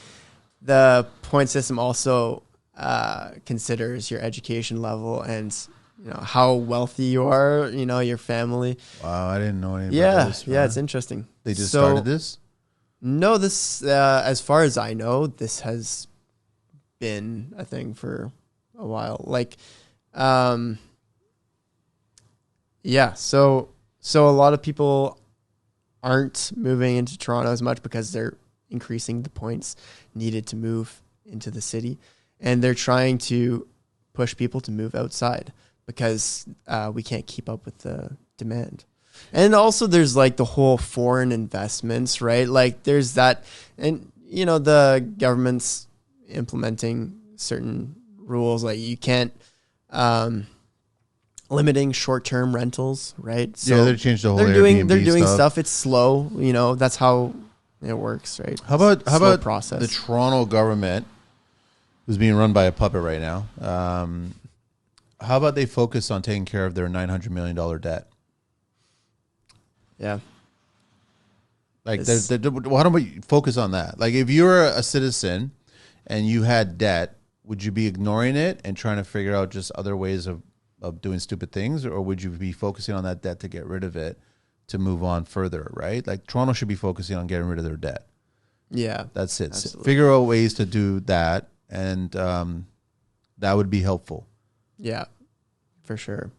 the point system also considers your education level and, how wealthy you are, your family. Wow, I didn't know anything Yeah, about this. yeah, it's interesting. They just started this? No, this, as far as I know, this has been a thing for a while. Like, yeah, so a lot of people aren't moving into Toronto as much because they're increasing the points needed to move into the city, and they're trying to push people to move outside because we can't keep up with the demand. And also there's like the whole foreign investments, right? Like there's that, and the government's implementing certain rules, like you can't limiting short-term rentals, right? So they changed the whole they're Airbnb doing stuff. stuff. It's slow, that's how it works, right? How about process. The Toronto government, who's being run by a puppet right now? How about they focus on taking care of their $900 million debt? Yeah. Like, why don't we focus on that? Like, if you're a citizen and you had debt, would you be ignoring it and trying to figure out just other ways of doing stupid things? Or would you be focusing on that debt to get rid of it, to move on further, right? Like, Toronto should be focusing on getting rid of their debt. Yeah. That's it. Absolutely. Figure out ways to do that, and that would be helpful. Yeah, for sure.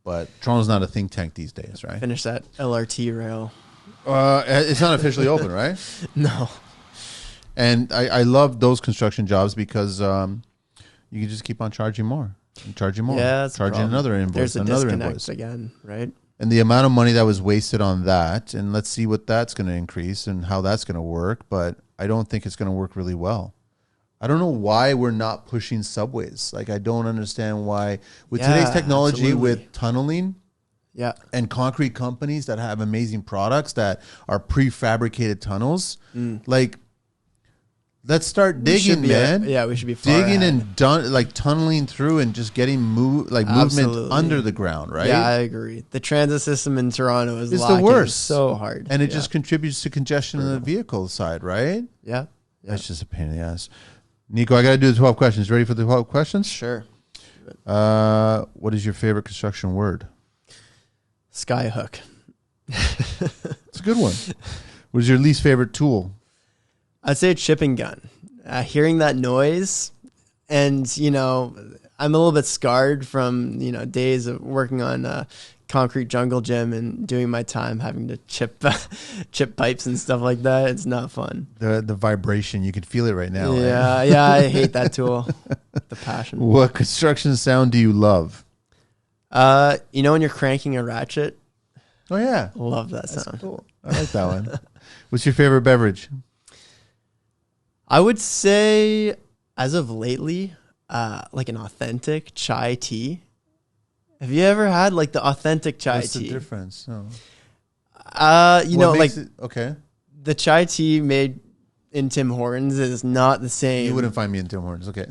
But Toronto's not a think tank these days, right? Finish that LRT rail. It's not officially open, right? No. And I love those construction jobs because you can just keep on charging more and charging more. Yeah, that's charging another invoice, There's a another disconnect invoice again, right? And the amount of money that was wasted on that, and let's see what that's going to increase and how that's going to work. But I don't think it's going to work really well. I don't know why we're not pushing subways. Like, I don't understand why with today's technology, with tunneling, and concrete companies that have amazing products that are prefabricated tunnels, like, let's start digging, man. We should be far digging ahead. and like tunneling through and just getting movement under the ground, right? Yeah, I agree. The transit system in Toronto is the worst, so hard, and it just contributes to congestion on the vehicle side, right? Yeah, that's just a pain in the ass. Nico, I got to do the 12 questions. Ready for the 12 questions? Sure. What is your favorite construction word? Skyhook. It's a good one. What is your least favorite tool? I'd say a chipping gun. Hearing that noise, and I'm a little bit scarred from days of working on concrete jungle gym and doing my time having to chip pipes and stuff like that. It's not fun. The vibration, you can feel it right now. Yeah, right? Yeah, I hate that tool. The passion. What construction sound do you love? When you're cranking a ratchet. Oh yeah, love that That's sound. Cool. I like that one. What's your favorite beverage? I would say, as of lately, like an authentic chai tea. Have you ever had like the authentic chai tea? What's the difference? Oh. Okay. The chai tea made in Tim Hortons is not the same. You wouldn't find me in Tim Hortons. Okay.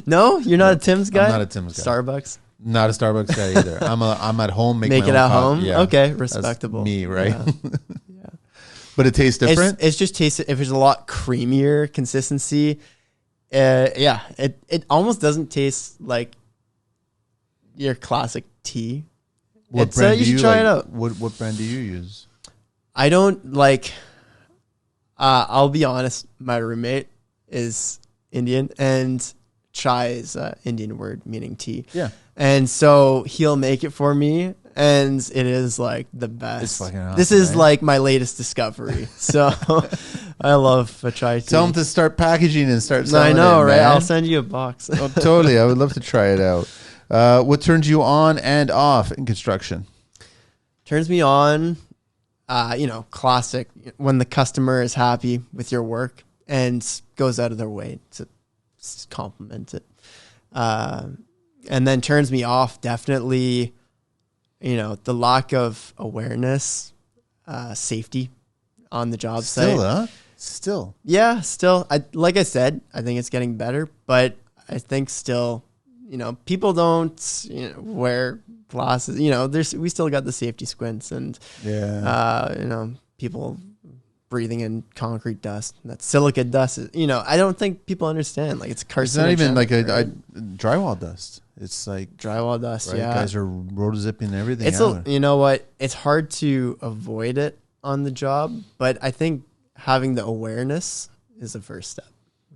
No, you're not a Tim's guy. I'm not a Tim's guy. Starbucks. Not a Starbucks guy either. I'm at home. Make it at home. Yeah. Okay, respectable. That's me, right? Yeah. But it tastes different. It's just tastes. If it's a lot creamier consistency, it almost doesn't taste like your classic tea. What brand you should try it out. What brand do you use? I don't like. I'll be honest. My roommate is Indian, and chai is an Indian word meaning tea. Yeah. And so he'll make it for me, and it is like the best. It's fucking awesome, this is right? like my latest discovery. So I love a chai tea. Tell them to start packaging and start I selling know, it, right? man. I'll send you a box. Oh, totally. I would love to try it out. What turns you on and off in construction? Turns me on, classic, when the customer is happy with your work and goes out of their way to compliment it. And then turns me off, definitely, the lack of awareness, safety on the job site. Still, huh? Still. Yeah, still. Like I said, I think it's getting better, but I think still, people don't wear glasses. We still got the safety squints, and people breathing in concrete dust. That silica dust is, I don't think people understand. Like, it's carcinogenic. It's not even like right? drywall dust. It's like Drywall dust, right? yeah. Guys are rotozipping everything It's out. you know what? It's hard to avoid it on the job, but I think having the awareness is the first step,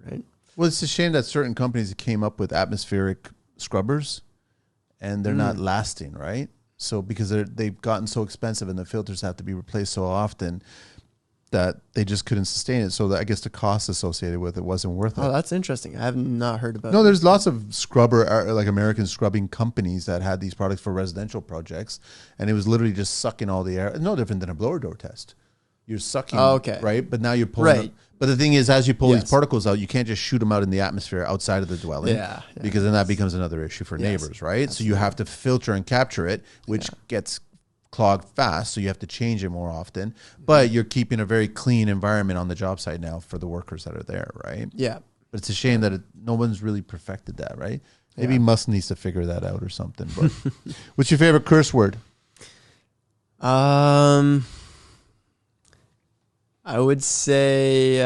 right? Well, it's a shame that certain companies came up with atmospheric scrubbers and they're not lasting, right? So because they've gotten so expensive and the filters have to be replaced so often that they just couldn't sustain it. So I guess the cost associated with it wasn't worth it. Oh, that's interesting. I have not heard about No, that. there's lots of like American scrubbing companies that had these products for residential projects, and it was literally just sucking all the air. No different than a blower door test. You're sucking, right? But now you're pulling. Right. But the thing is, as you pull Yes. these particles out, you can't just shoot them out in the atmosphere outside of the dwelling, because then that becomes another issue for neighbors, right? Absolutely. So you have to filter and capture it, which gets clogged fast, so you have to change it more often. But you're keeping a very clean environment on the job site now for the workers that are there, right? Yeah. But it's a shame that no one's really perfected that, right? Maybe Musk needs to figure that out or something. But what's your favorite curse word? I would say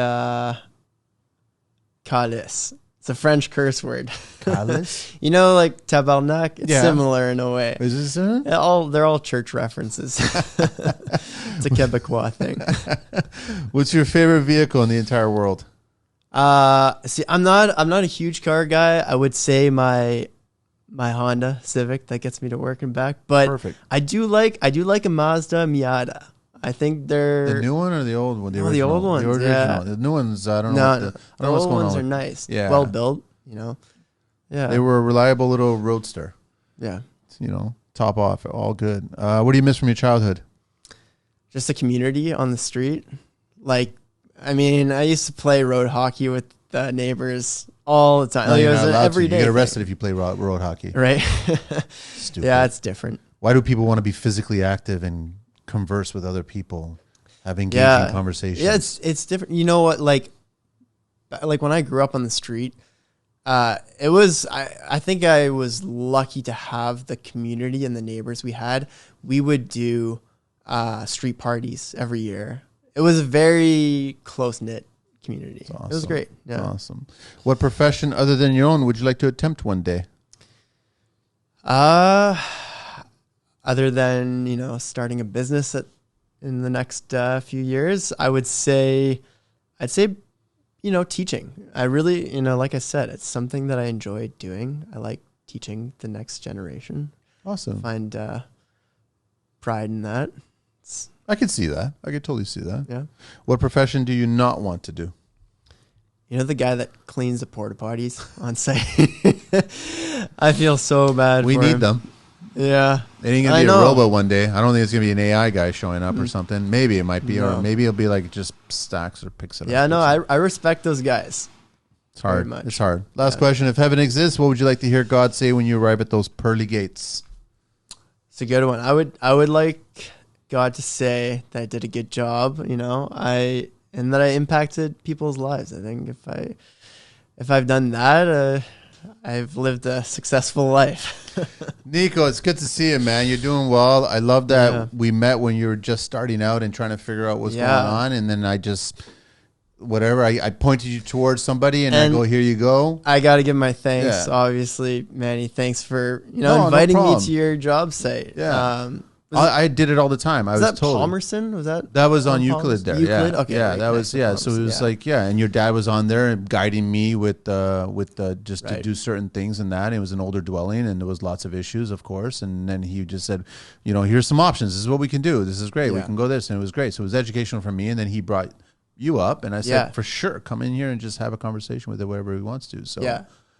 calice. It's a French curse word. Calice? Like tabarnak. It's similar in a way. Is this They're all church references. It's a Quebecois thing. What's your favorite vehicle in the entire world? See, I'm not a huge car guy. I would say my Honda Civic that gets me to work and back. But Perfect. I do like a Mazda Miata. I think they're the new one or the old one. The old ones. The original. Yeah. The new ones. I don't know. The old ones are nice. Yeah. Well built. Yeah. They were a reliable little roadster. Yeah. Top off, all good. What do you miss from your childhood? Just the community on the street. I used to play road hockey with the neighbors all the time. You're It was not an allowed to. everyday You get thing. arrested if you play road hockey. Right? Stupid. Yeah, it's different. Why do people want to be physically active and converse with other people, have engaging conversations? Yeah, it's different. You know what? Like when I grew up on the street, it was I think I was lucky to have the community and the neighbors we had. We would do street parties every year. It was a very close knit community. Awesome. It was great. Yeah. Awesome. What profession other than your own would you like to attempt one day? Other than starting a business in the next few years, I'd say teaching. I really like I said, it's something that I enjoy doing. I like teaching the next generation. Awesome. Find pride in that. I could see that. I could totally see that. Yeah. What profession do you not want to do? The guy that cleans the porta potties on site. I feel so bad. We for need him. them. Yeah. It ain't gonna be a robot one day. I don't think it's gonna be an AI guy showing up or something. Maybe it might be, or maybe it'll be like just stacks or picks it up. Yeah, no, I respect those guys. It's hard. Very much. It's hard. Last question: if heaven exists, what would you like to hear God say when you arrive at those pearly gates? It's a good one. I would like God to say that I did a good job. And that I impacted people's lives. I think if I've done that, I've lived a successful life. Nico, it's good to see you, man. You're doing well. I love that we met when you were just starting out and trying to figure out what's going on. And then I pointed you towards somebody and I go, here you go. I got to give my thanks, obviously, Manny. Thanks for, inviting me to your job site. Yeah. I did it all the time. Was that Palmerston? Was that? That was on Euclid there. Euclid? Yeah. Okay. Yeah, right, that was, So it was and your dad was on there and guiding me with just to do certain things and that. It was an older dwelling and there was lots of issues, of course. And then he just said, here's some options. This is what we can do. This is great. We can go this. And it was great. So it was educational for me. And then he brought you up and I said, for sure, come in here and just have a conversation with it wherever he wants to. So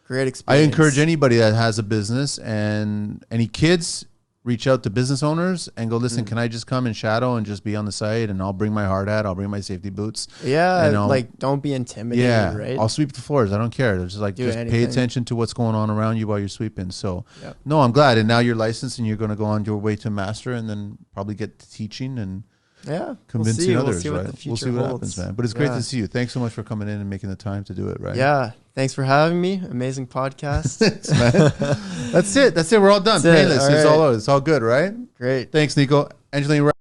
great experience. I encourage anybody that has a business and any kids, reach out to business owners and go, listen, can I just come and shadow and just be on the site and I'll bring my hard hat, I'll bring my safety boots. Yeah, don't be intimidated, right? I'll sweep the floors. I don't care. It's just pay attention to what's going on around you while you're sweeping. So, no, I'm glad. And now you're licensed and you're going to go on your way to master and then probably get to teaching and convincing others, right? We'll see what happens, man. But it's great to see you. Thanks so much for coming in and making the time to do it, right? Yeah. Thanks for having me. Amazing podcast. Thanks, man. That's it. We're all done. Painless. It's all good, right? Great. Thanks, Nico. Angelina.